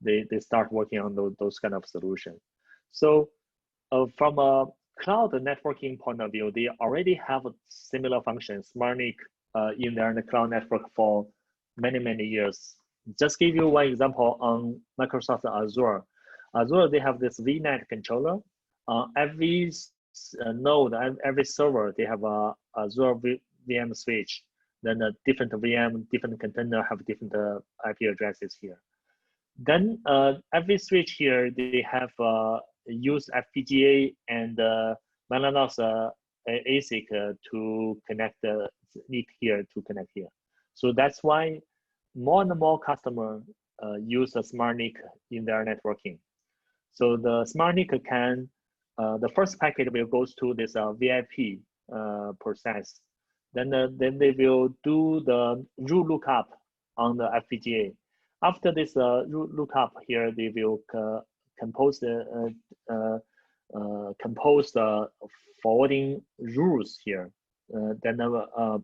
They start working on those kind of solutions. So from a cloud networking point of view, they already have a similar function, SmartNIC, in their cloud network for many years. Just give you one example on Microsoft Azure. Azure, they have this VNet controller. Every node and every server, they have a Azure VM switch. Then a different VM, different container have different IP addresses here. Then every switch here, they have used FPGA and Mellanox ASIC to connect the NIC here to connect here. So that's why more and more customers use the SmartNIC in their networking. So the SmartNIC can, the first packet will go to this VIP process. Then they will do the rule lookup on the FPGA. After this lookup here, they will compose the forwarding rules here. Then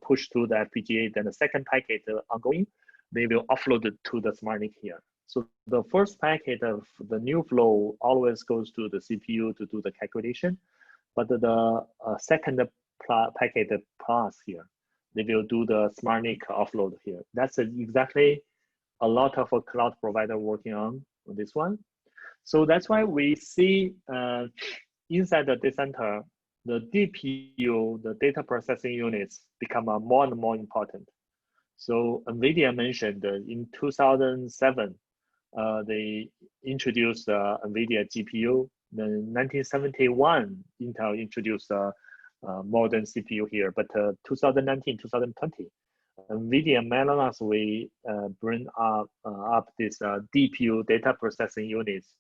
push to the FPGA. Then the second packet ongoing, they will upload it to the SmartNIC here. So the first packet of the new flow always goes to the CPU to do the calculation, but the second packet pass here, they will do the SmartNIC offload here. That's exactly a lot of a cloud provider working on this one. So that's why we see inside the data center, the DPU, the data processing units, become more and more important. So NVIDIA mentioned in 2007, they introduced NVIDIA GPU. Then 1971, Intel introduced modern CPU here, but 2019, 2020, NVIDIA Mellanox, we bring up this DPU data processing units.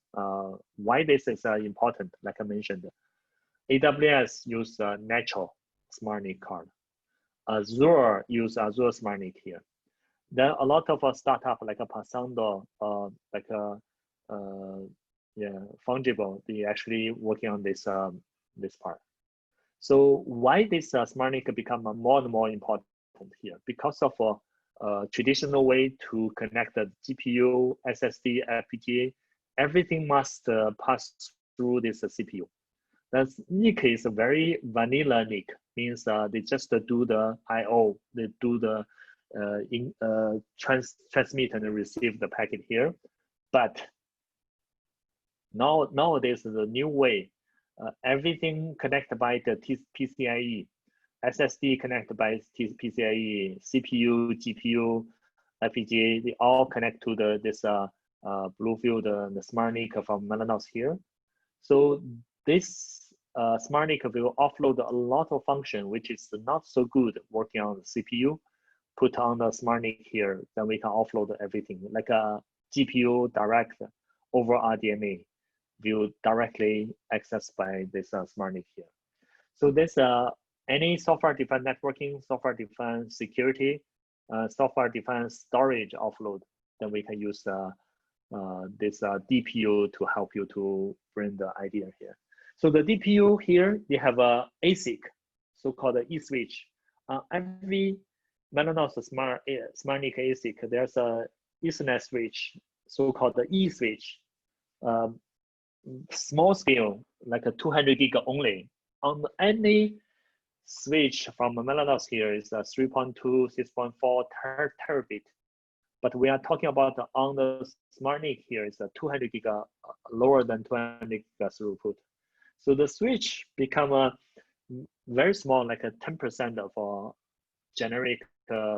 Why this is important, like I mentioned, AWS use natural SmartNIC card. Azure use Azure SmartNIC here. Then a lot of startup like a Passando, fungible, they actually working on this this part. So why this SmartNIC become more and more important here? Because of a traditional way to connect the GPU, SSD, FPGA, everything must pass through this CPU. That's NIC is a very vanilla NIC, means they just do the I/O, they do the transmit and receive the packet here. But nowadays, the new way, everything connected by the PCIe, SSD connected by PCIe, CPU, GPU, FPGA, they all connect to this Bluefield, the SmartNIC from Mellanox here. So this SmartNIC will offload a lot of function, which is not so good working on the CPU, put on the SmartNIC here, then we can offload everything, like a GPU direct over RDMA will directly accessed by this SmartNIC here. So this any software-defined networking, software-defined security, software-defined storage offload, then we can use this DPU to help you to bring the idea here. So the DPU here, they have a ASIC, so-called E-switch. Every Mellanox SmartNIC ASIC, there's a Ethernet switch, so-called the E-switch. Small scale, like a 200 gig only. On any switch from Mellanox here is 3.2, 6.4 terabit. But we are talking about on the SmartNIC here is a 200 gig, lower than 200 gig throughput. So the switch become a very small, like a 10% of a generic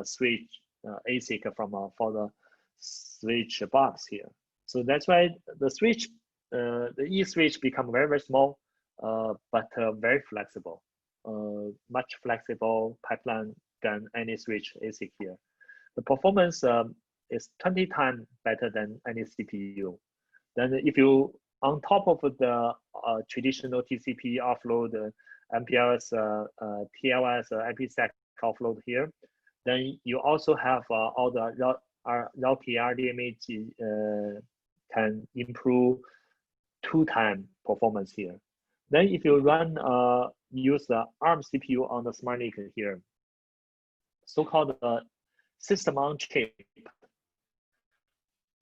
switch ASIC from for the switch box here. So that's why the switch, the E-switch become very small, but very flexible, much flexible pipeline than any switch ASIC here. The performance is 20 times better than any CPU. Then if you, on top of the traditional TCP offload, MPLS, TLS, IPsec offload here, then you also have all the router RDMA can improve 2 times performance here. Then if you run use the ARM CPU on the SmartNIC here, so-called system on chip.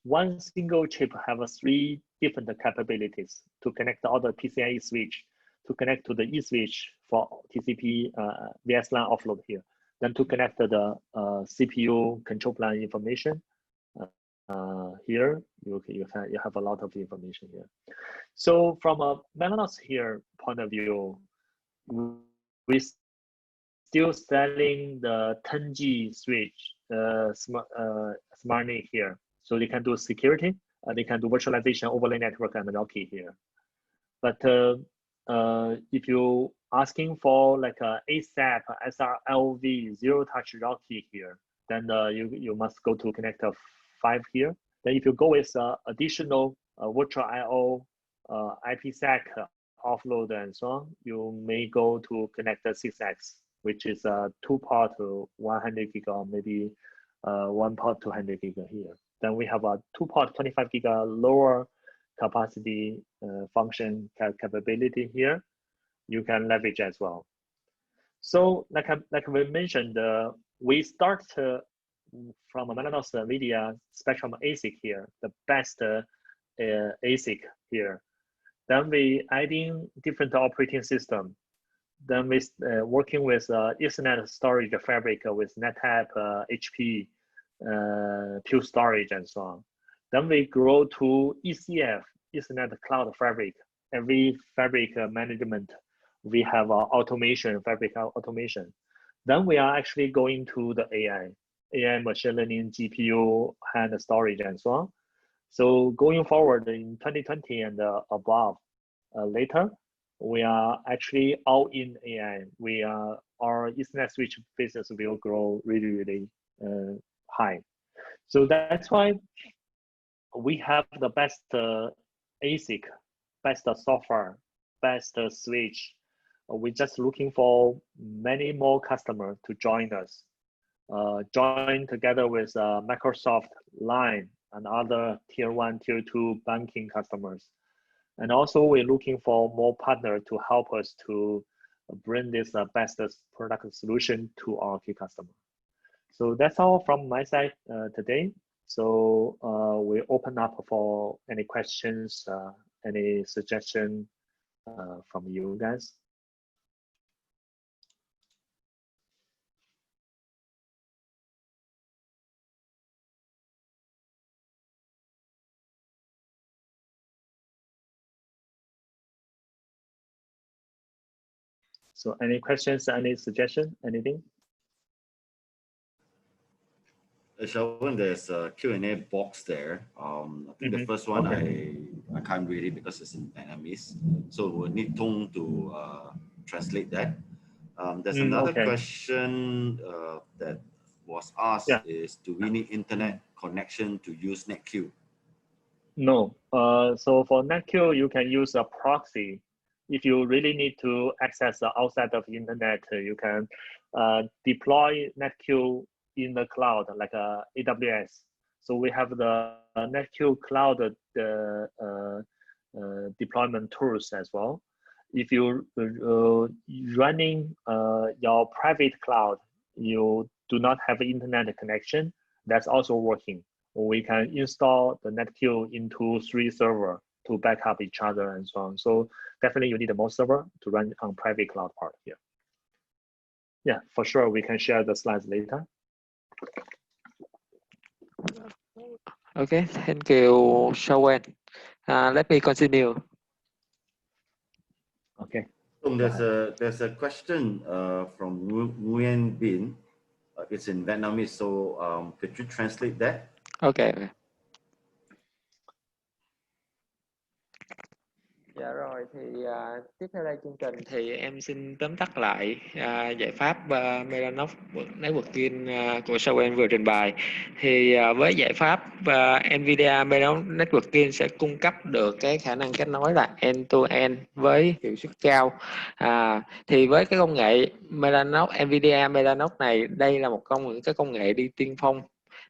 One single chip have 3 different capabilities to connect all the PCIe switch, to connect to the E switch for TCP VXLAN offload here, then to connect the CPU control plan information. Here you have a lot of information here. So from a Mellanox here point of view, we still selling the 10G switch SmartNIC here. So they can do security, they can do virtualization, overlay network, and Rocky here. But if you asking for like a ASAP, SRLV, zero touch Rocky here, then you must go to connector 5 here. Then if you go with additional virtual IO, IPsec offload and so on, you may go to connector 6X, which is a 2-port to 100 gig or maybe 1-port 200 gig here. Then we have a 2-port 25 gig lower capacity function capability here. You can leverage as well. So like we mentioned, we start from a Mellanox NVIDIA Spectrum ASIC here, the best ASIC here. Then we adding different operating system. Then we working with Ethernet storage fabric with NetApp, HP, Pure Storage, and so on. Then we grow to ECF, Ethernet Cloud Fabric. Every fabric management, we have automation, fabric automation. Then we are actually going to the AI, machine learning, GPU, and storage, and so on. So going forward in 2020 and above, later, we are actually all in AI. Our Ethernet switch business will grow really high. So that's why we have the best ASIC, best software, best switch. We're just looking for many more customers to join us. Join together with Microsoft, Line, and other tier 1, tier 2 banking customers. And also we're looking for more partners to help us to bring this best product solution to our key customer. So that's all from my side today. So we open up for any questions, any suggestion from you guys. So any questions, any suggestion, anything? Shelvin, there's a Q&A box there. I think the first one, I can't read it because it's in Vietnamese. So we'll need Tung to translate that. There's another question that was asked is, do we need internet connection to use NetQ? No. So for NetQ, you can use a proxy. If you really need to access outside of the internet, you can deploy NetQ in the cloud, like AWS. So we have the NetQ cloud deployment tools as well. If you running your private cloud, you do not have internet connection, that's also working. We can install the NetQ into 3 servers to back up each other and so on. So definitely you need a more server to run on private cloud part here. Yeah, for sure. We can share the slides later. Okay, thank you, Shawen. Let me continue. Okay. There's a question from Nguyen Bin. It's in Vietnamese, so could you translate that? Okay. Dạ rồi, thì tiếp theo đây chương trình thì em xin tóm tắt lại giải pháp Mellanox Networking của Shawen vừa trình bày. Thì với giải pháp NVIDIA Mellanox Networking sẽ cung cấp được cái khả năng kết nối là end-to-end với hiệu suất cao. Thì với cái công nghệ NVIDIA Mellanox này, đây là một những cái công nghệ đi tiên phong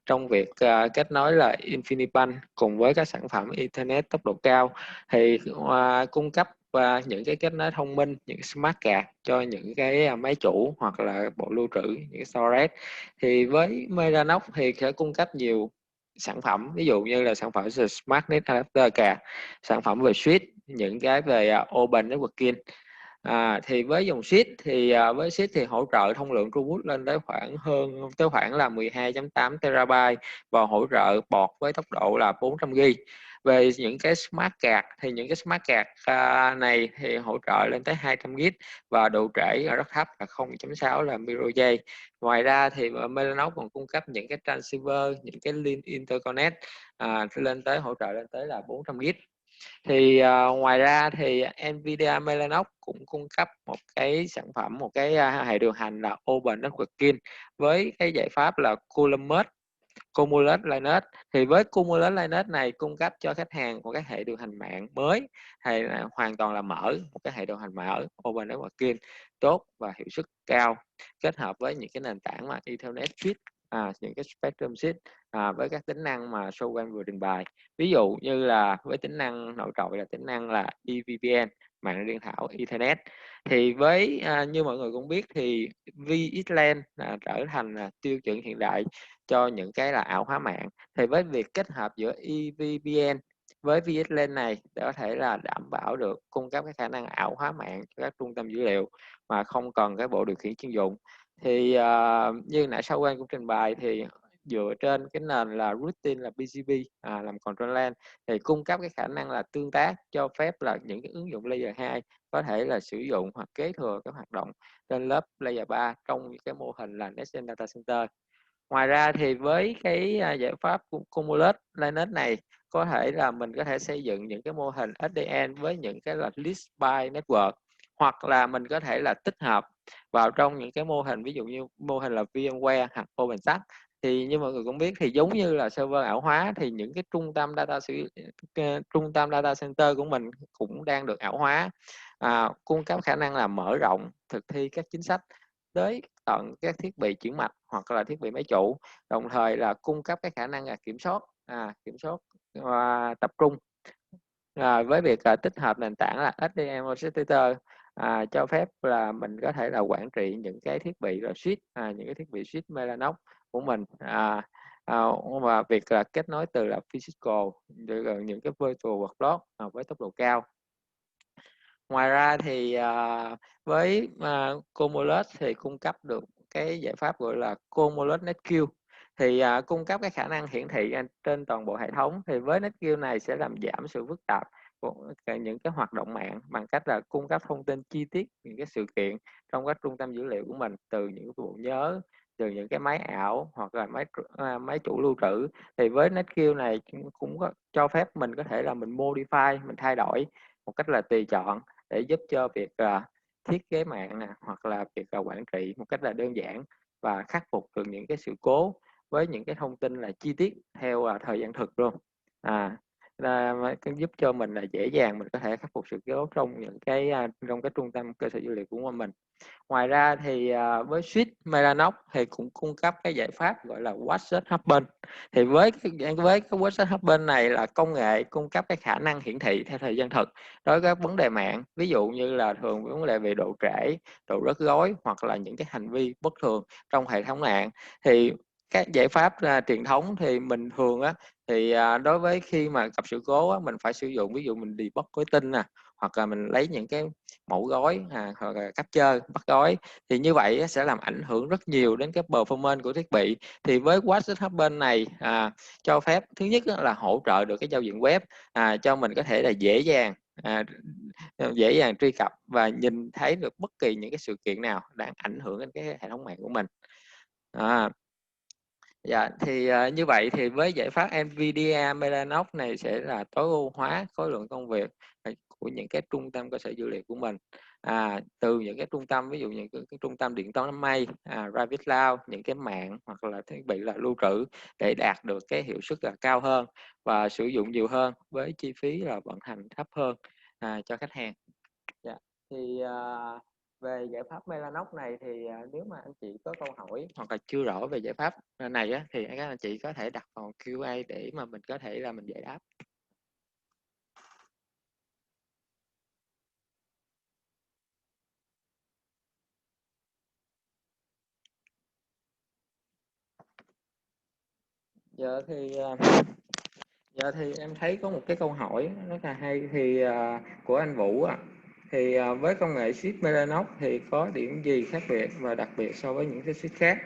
trong việc kết nối là InfiniBand cùng với các sản phẩm Ethernet tốc độ cao, thì cung cấp và những cái kết nối thông minh, những smart card cho những cái máy chủ hoặc là bộ lưu trữ, những cái storage. Thì với Mellanox thì sẽ cung cấp nhiều sản phẩm, ví dụ như là sản phẩm về Smart Net Adapter card, sản phẩm về switch, những cái về Open Networking. Thì với dòng switch thì với switch thì hỗ trợ thông lượng throughput lên tới khoảng là 12.8 TB và hỗ trợ port với tốc độ là 400 GB. Về những cái smart card thì những cái smart card này thì hỗ trợ lên tới 200 GB và độ trễ rất thấp là 0.6 là microgiây. Ngoài ra thì Mellanox còn cung cấp những cái transceiver, những cái link interconnect lên tới hỗ trợ lên tới là 400 GB. Thì ngoài ra thì NVIDIA Mellanox cũng cung cấp một cái sản phẩm, một cái hệ điều hành là Open Networking với cái giải pháp là Cumulus Linux. Thì với Cumulus Linux này cung cấp cho khách hàng một cái hệ điều hành mạng mới, hay là hoàn toàn là mở, một cái hệ điều hành mở Open Networking tốt và hiệu suất cao, kết hợp với những cái nền tảng mà Ethernet switch, những cái Spectrum switch với các tính năng mà Sogan vừa trình bày. Ví dụ như là với tính năng nổi trội là tính năng là EVPN, mạng liên thảo Ethernet. Thì với như mọi người cũng biết thì VXLAN trở thành tiêu chuẩn hiện đại cho những cái là ảo hóa mạng. Thì với việc kết hợp giữa EVPN với VXLAN này để có thể là đảm bảo được cung cấp cái khả năng ảo hóa mạng cho các trung tâm dữ liệu mà không cần cái bộ điều khiển chuyên dụng. Thì như nãy sau Quang cũng trình bày thì dựa trên cái nền là routine là BGP làm control LAN thì cung cấp cái khả năng là tương tác, cho phép là những cái ứng dụng layer 2 có thể là sử dụng hoặc kế thừa cái hoạt động trên lớp layer 3 trong cái mô hình là Next Gen Data Center. Ngoài ra thì với cái giải pháp Cumulus Linux này có thể là mình có thể xây dựng những cái mô hình SDN với những cái là list by network, hoặc là mình có thể là tích hợp vào trong những cái mô hình, ví dụ như mô hình là VMware hoặc OpenStack. Thì như mọi người cũng biết thì giống như là server ảo hóa thì những cái trung tâm data center của mình cũng đang được ảo hóa, cung cấp khả năng là mở rộng thực thi các chính sách tới tận các thiết bị chuyển mạch hoặc là thiết bị máy chủ, đồng thời là cung cấp cái khả năng là kiểm soát tập trung với việc tích hợp nền tảng là SDN Orchestrator, cho phép là mình có thể là quản trị những cái thiết bị là switch, những cái thiết bị switch Mellanox của mình, và việc là kết nối từ là physical những cái virtual workload với tốc độ cao. Ngoài ra thì với Cumulus thì cung cấp được cái giải pháp gọi là Cumulus NetQ, thì cung cấp cái khả năng hiển thị trên toàn bộ hệ thống. Thì với NetQ này sẽ làm giảm sự phức tạp của những cái hoạt động mạng bằng cách là cung cấp thông tin chi tiết những cái sự kiện trong các trung tâm dữ liệu của mình, từ những bộ nhớ, từ những cái máy ảo hoặc là máy chủ lưu trữ. Thì với NetQ này cũng có cho phép mình có thể là mình modify, mình thay đổi một cách là tùy chọn để giúp cho việc thiết kế mạng hoặc là việc quản trị một cách là đơn giản và khắc phục được những cái sự cố với những cái thông tin là chi tiết theo thời gian thực luôn, giúp cho mình là dễ dàng mình có thể khắc phục sự cố trong những cái trong cái trung tâm cơ sở dữ liệu của mình. Ngoài ra thì với switch Mellanox thì cũng cung cấp cái giải pháp gọi là Watch Hubble. Thì với cái Watch Hubble này là công nghệ cung cấp cái khả năng hiển thị theo thời gian thực đối với các vấn đề mạng, ví dụ như là thường vấn đề về độ trễ, độ rớt rối hoặc là những cái hành vi bất thường trong hệ thống mạng. Thì các giải pháp truyền thống thì mình thường thì đối với khi mà gặp sự cố mình phải sử dụng, ví dụ mình debug gói tin hoặc là mình lấy những cái mẫu gói hoặc là capture bắt gói, thì như vậy sẽ làm ảnh hưởng rất nhiều đến cái performance của thiết bị. Thì với Watch Hubble này cho phép thứ nhất là hỗ trợ được cái giao diện web, cho mình có thể là dễ dàng truy cập và nhìn thấy được bất kỳ những cái sự kiện nào đang ảnh hưởng đến cái hệ thống mạng của mình. Thì như vậy thì với giải pháp NVIDIA Mellanox này sẽ là tối ưu hóa khối lượng công việc của những cái trung tâm cơ sở dữ liệu của mình, từ những cái trung tâm, ví dụ như cái trung tâm điện toán đám mây, private cloud, những cái mạng hoặc là thiết bị là lưu trữ, để đạt được cái hiệu suất là cao hơn và sử dụng nhiều hơn với chi phí là vận hành thấp hơn cho khách hàng. Thì về giải pháp Mellanox này thì nếu mà anh chị có câu hỏi hoặc là chưa rõ về giải pháp này thì các anh chị có thể đặt vào Q&A để mà mình có thể là mình giải đáp. Dạ thì em thấy có một cái câu hỏi rất là hay thì của anh Vũ thì với công nghệ chip Mellanox thì có điểm gì khác biệt và đặc biệt so với những cái chip khác?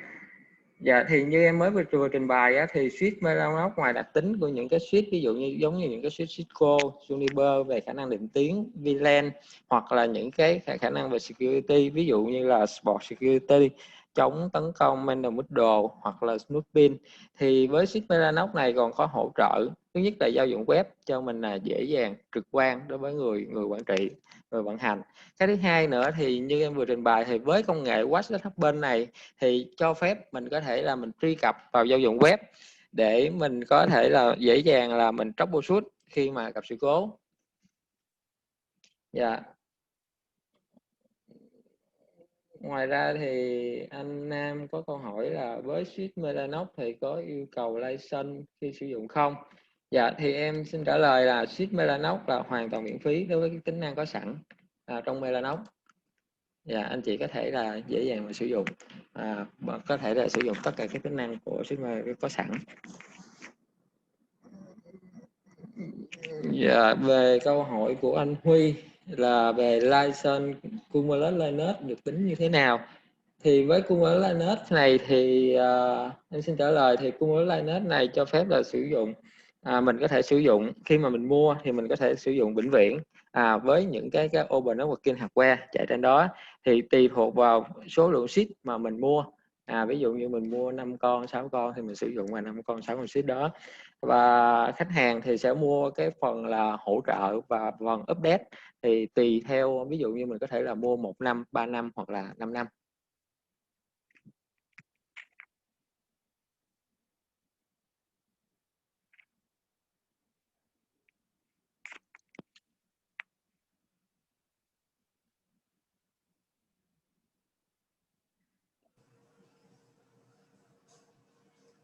Dạ thì như em mới vừa trình bày thì chip Mellanox ngoài đặc tính của những cái chip ví dụ như giống như những cái chip Cisco, Juniper về khả năng định tuyến, VLAN hoặc là những cái khả năng về security ví dụ như là Sport Security, chống tấn công man in the middle hoặc là snooping, thì với chip Mellanox này còn có hỗ trợ thứ nhất là giao diện web cho mình là dễ dàng trực quan đối với người quản trị, người vận hành. Cái thứ hai nữa thì như em vừa trình bày thì với công nghệ WhatsApp bên này thì cho phép mình có thể là mình truy cập vào giao diện web để mình có thể là dễ dàng là mình troubleshoot khi mà gặp sự cố. Dạ. Ngoài ra thì anh Nam có câu hỏi là với suite Mellanox thì có yêu cầu license khi sử dụng không? Dạ thì em xin trả lời là suite Mellanox là hoàn toàn miễn phí đối với cái tính năng có sẵn trong Mellanox. Dạ anh chị có thể là dễ dàng mà sử dụng, có thể là sử dụng tất cả các tính năng của suite Mellanox có sẵn. Dạ, về câu hỏi của anh Huy là về license Cumulus Linux được tính như thế nào? Thì với Cumulus Linux này thì em xin trả lời thì Cumulus Linux này cho phép là sử dụng mình có thể sử dụng khi mà mình mua thì mình có thể sử dụng vĩnh viễn với những cái Open Networking hardware chạy trên đó thì tùy thuộc vào số lượng sheet mà mình mua. Ví dụ như mình mua 5 con 6 con thì mình sử dụng mà 5 con 6 con sheet đó, và khách hàng thì sẽ mua cái phần là hỗ trợ và phần update thì tùy theo, ví dụ như mình có thể là mua 1 năm, 3 năm hoặc là 5 năm.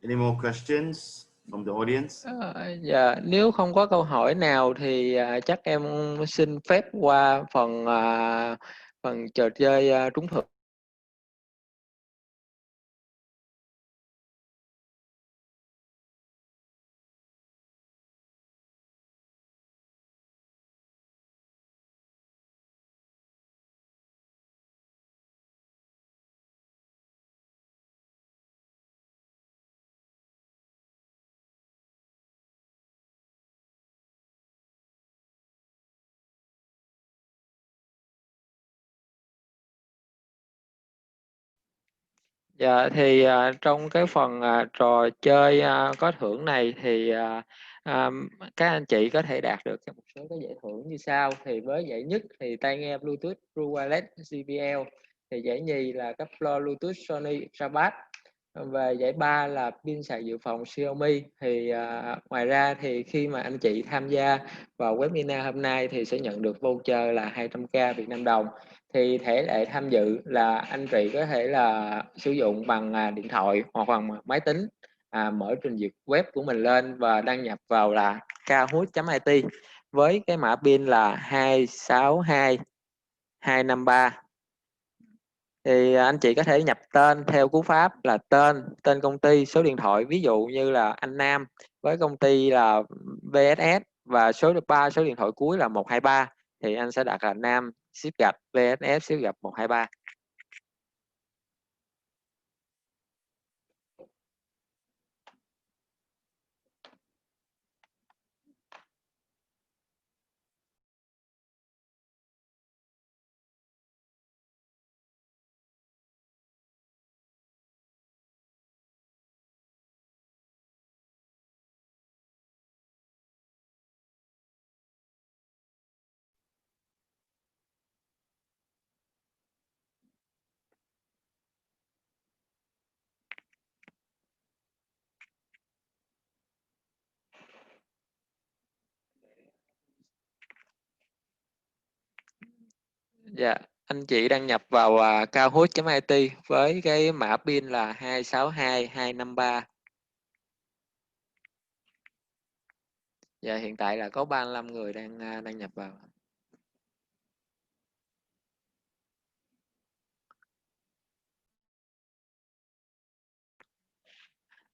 Any more questions from the audience? Dạ, nếu không có câu hỏi nào thì chắc em xin phép qua phần trò chơi trúng thưởng. Dạ thì trong cái phần trò chơi có thưởng này thì các anh chị có thể đạt được một số cái giải thưởng như sau. Thì với giải nhất thì tai nghe Bluetooth True Wireless JBL, thì giải nhì là cấp lo Bluetooth Sony Ultrabuds, và giải ba là pin sạc dự phòng Xiaomi. Thì ngoài ra thì khi mà anh chị tham gia vào webinar hôm nay thì sẽ nhận được voucher là 200k Việt Nam đồng. Thì thể lệ tham dự là anh chị có thể là sử dụng bằng điện thoại hoặc bằng máy tính, mở trình duyệt web của mình lên và đăng nhập vào là kahoot.it với cái mã pin là 262253. Thì anh chị có thể nhập tên theo cú pháp là tên công ty, số điện thoại, ví dụ như là anh Nam với công ty là VSS và số điện thoại cuối là 123 thì anh sẽ đặt là Nam ship gạch VSS ship gạch 123. Dạ, anh chị đăng nhập vào kahoot.it với cái mã pin là 262253. Dạ, hiện tại là có 35 người đang đăng nhập vào.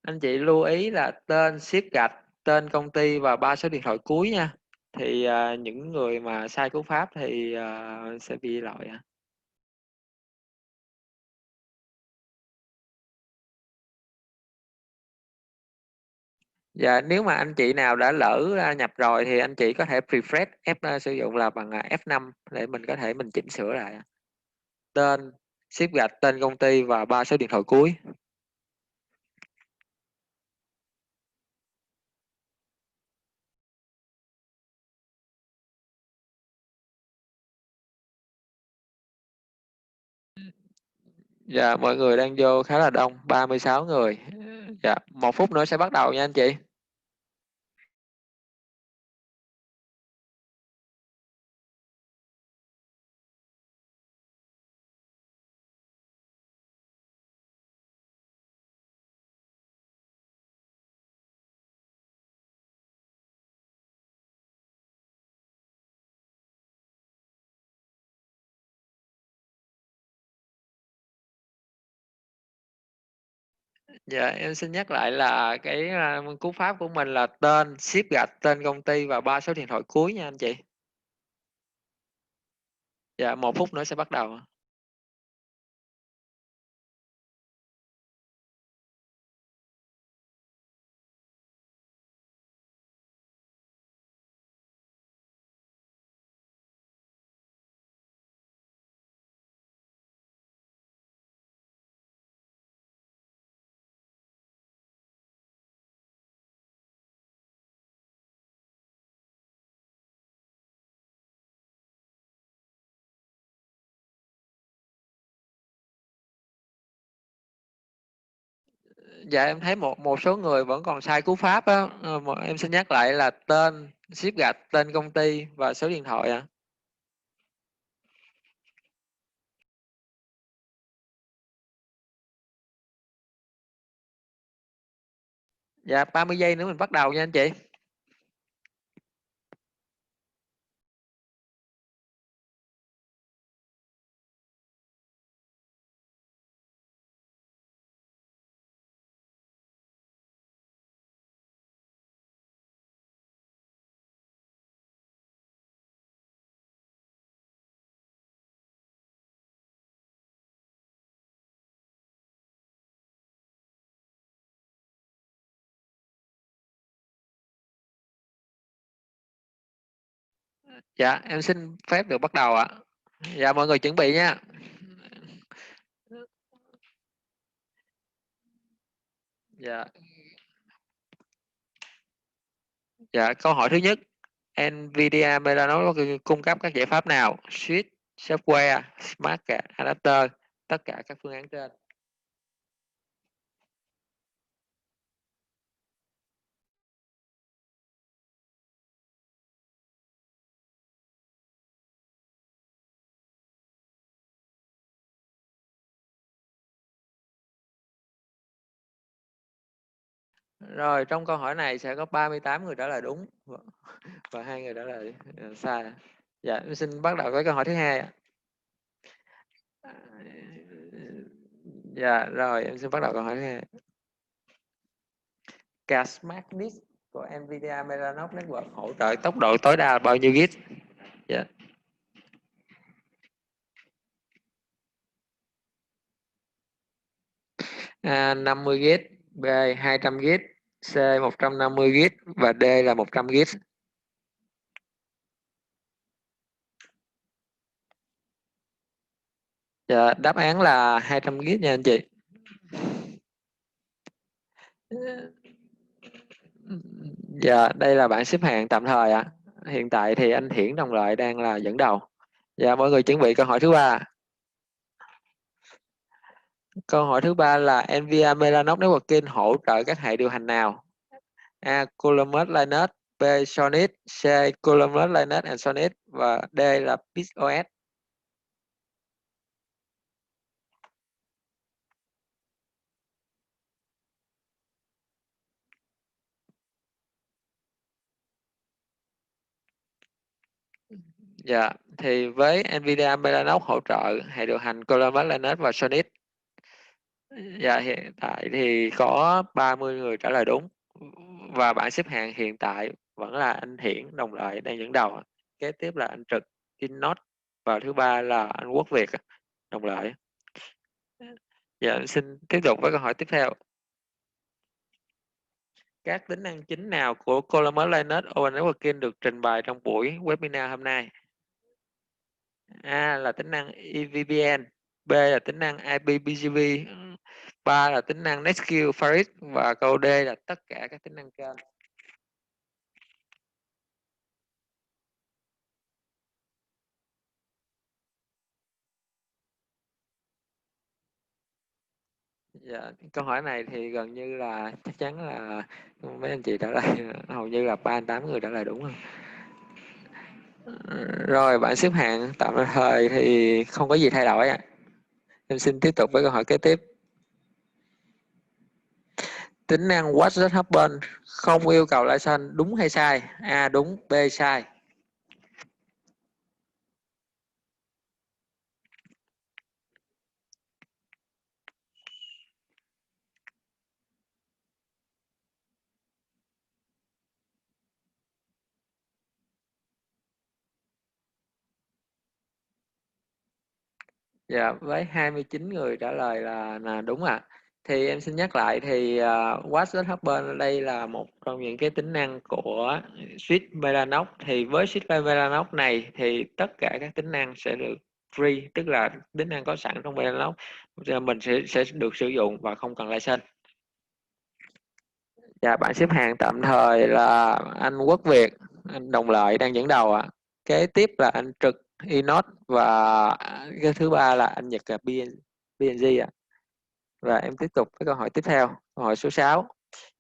Anh chị lưu ý là tên, ship gạch, tên công ty và 3 số điện thoại cuối nha. Thì những người mà sai cú pháp thì sẽ bị lỗi. Dạ, nếu mà anh chị nào đã lỡ nhập rồi thì anh chị có thể refresh sử dụng là bằng F5 để mình có thể mình chỉnh sửa lại. Tên, ship gạch, tên công ty và 3 số điện thoại cuối. Dạ, mọi người đang vô khá là đông, 36 người. Dạ, 1 phút nữa sẽ bắt đầu nha anh chị. Dạ, em xin nhắc lại là cái cú pháp của mình là tên, ship gạch, tên công ty và 3 số điện thoại cuối nha anh chị. Dạ, 1 phút nữa sẽ bắt đầu. Dạ, em thấy một số người vẫn còn sai cú pháp á. Em xin nhắc lại là tên, ship gạch, tên công ty và số điện thoại ạ. Dạ, 30 giây nữa mình bắt đầu nha anh chị. Dạ, em xin phép được bắt đầu ạ. Dạ, mọi người chuẩn bị nha. Dạ. Dạ, câu hỏi thứ nhất. NVIDIA Mellanox cung cấp các giải pháp nào? Switch, software, smart card, adapter, tất cả các phương án trên. Rồi, trong câu hỏi này sẽ có 38 người trả lời đúng và 2 người trả lời sai. Dạ, em xin bắt đầu với câu hỏi thứ hai ạ. Dạ, rồi em xin bắt đầu câu hỏi thứ hai. Card Smart Disk của NVIDIA Mellanox Network hỗ trợ tốc độ tối đa bao nhiêu gig? Dạ. A 50 gig, B 200 gig, C 150 gig và D là 100 gig. Dạ, đáp án là 200 gig nha anh chị. Dạ, đây là bảng xếp hạng tạm thời ạ. Hiện tại thì anh Hiển đồng lợi đang là dẫn đầu. Dạ, mọi người chuẩn bị câu hỏi thứ ba. Câu hỏi thứ ba là NVIDIA Mellanox Networking hỗ trợ các hệ điều hành nào? A. Coulomb Linux, B. Sonnet, C. Coulomb Linux and Sonnet và D là PixOS. Dạ, thì với NVIDIA Mellanox hỗ trợ hệ điều hành Coulomb Linux và Sonnet. Dạ, hiện tại thì có 30 người trả lời đúng. Và bảng xếp hạng hiện tại vẫn là anh Hiển đồng lợi đang dẫn đầu. Kế tiếp là anh Trực, Innot và thứ ba là anh Quốc Việt đồng lợi. Dạ, em xin tiếp tục với câu hỏi tiếp theo. Các tính năng chính nào của column Linux Open Networking được trình bày trong buổi webinar hôm nay? A là tính năng EVPN, B là tính năng IPBGP, 3 là tính năng Netscape Farid và câu D là tất cả các tính năng trên. Dạ, câu hỏi này thì gần như là chắc chắn là mấy anh chị trả lời hầu như là 38 người trả lời đúng rồi. Rồi bảng xếp hạng tạm thời thì không có gì thay đổi ạ. Em xin tiếp tục với câu hỏi kế tiếp. Tính năng What just happened không yêu cầu license đúng hay sai? A đúng, B sai. Dạ, với 29 người trả lời là đúng ạ. Thì em xin nhắc lại thì What just happened đây là một trong những cái tính năng của suite Mellanox. Thì với suite Mellanox này thì tất cả các tính năng sẽ được free, tức là tính năng có sẵn trong Mellanox mình sẽ được sử dụng và không cần license. Dạ, bảng xếp hạng tạm thời là anh Quốc Việt, anh Đồng Lợi đang dẫn đầu ạ. Kế tiếp là anh Trực, Inot và cái thứ ba là anh Nhật là PNG ạ. Và em tiếp tục với câu hỏi tiếp theo, câu hỏi số 6.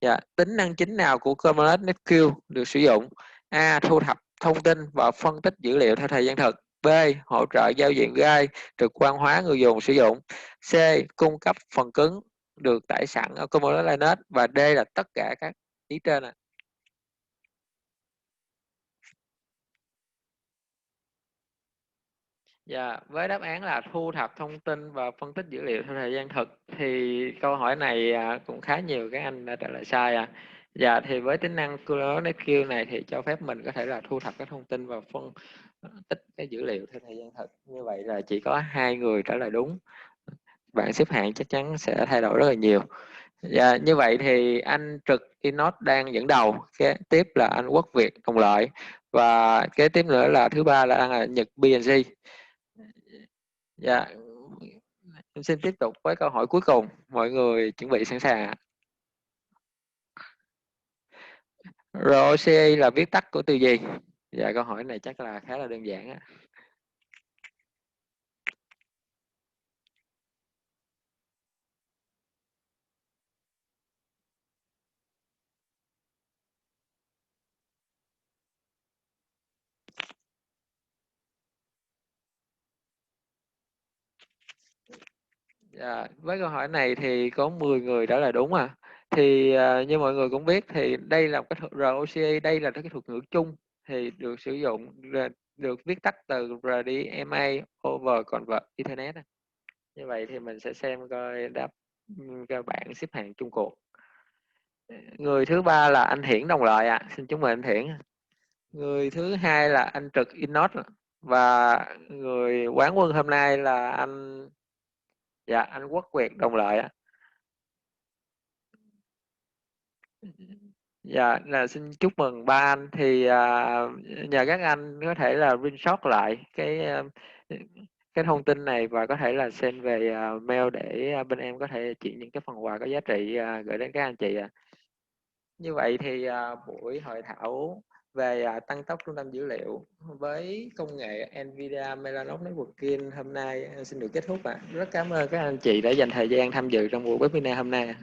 Dạ, tính năng chính nào của Kubernetes Networking được sử dụng? A. Thu thập thông tin và phân tích dữ liệu theo thời gian thực. B. Hỗ trợ giao diện gai trực quan hóa người dùng sử dụng. C. Cung cấp phần cứng được tải sẵn ở Kubernetes Linux. Và D là tất cả các ý trên ạ. Dạ, với đáp án là thu thập thông tin và phân tích dữ liệu theo thời gian thực thì câu hỏi này cũng khá nhiều các anh đã trả lời sai ạ. Dạ, thì với tính năng Kubernetes này thì cho phép mình có thể là thu thập các thông tin và phân tích cái dữ liệu theo thời gian thực. Như vậy là chỉ có 2 người trả lời đúng. Bảng xếp hạng chắc chắn sẽ thay đổi rất là nhiều. Dạ, như vậy thì anh Trực Inot đang dẫn đầu, kế tiếp là anh Quốc Việt Đồng Lợi và kế tiếp nữa là thứ ba là anh Nhật PNG. Dạ, em xin tiếp tục với câu hỏi cuối cùng. Mọi người chuẩn bị sẵn sàng ạ. ROCE là viết tắt của từ gì? Dạ, câu hỏi này chắc là khá là đơn giản á. Dạ, với câu hỏi này thì có 10 người trả lời đúng à. Thì như mọi người cũng biết thì đây là cái thuật ROCE, đây là cái thuật ngữ chung thì được sử dụng, được viết tắt từ RDMA over Convert Ethernet. Như vậy thì mình sẽ xem coi các bạn xếp hạng chung cuộc. Người thứ ba là anh Hiển Đồng Lợi ạ. Xin chúc mừng anh Hiển. Người thứ hai là anh Trực Innot và người quán quân hôm nay là anh Quốc Việt Đồng Lợi ạ. Dạ, là xin chúc mừng ba anh. Thì nhờ các anh có thể là screenshot lại cái thông tin này và có thể là send về mail để bên em có thể chuyển những cái phần quà có giá trị gửi đến các anh chị ạ. Như vậy thì buổi hội thảo về tăng tốc trung tâm dữ liệu với công nghệ NVIDIA Mellanox Networking hôm nay xin được kết thúc ạ. Rất cảm ơn các anh chị đã dành thời gian tham dự trong buổi webinar hôm nay.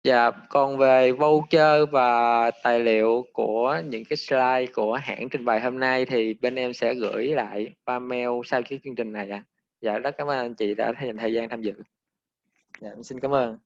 Dạ, còn về voucher và tài liệu của những cái slide của hãng trình bày hôm nay thì bên em sẽ gửi lại qua mail sau cái chương trình này ạ. Dạ, rất cảm ơn anh chị đã dành thời gian tham dự. Dạ, xin cảm ơn.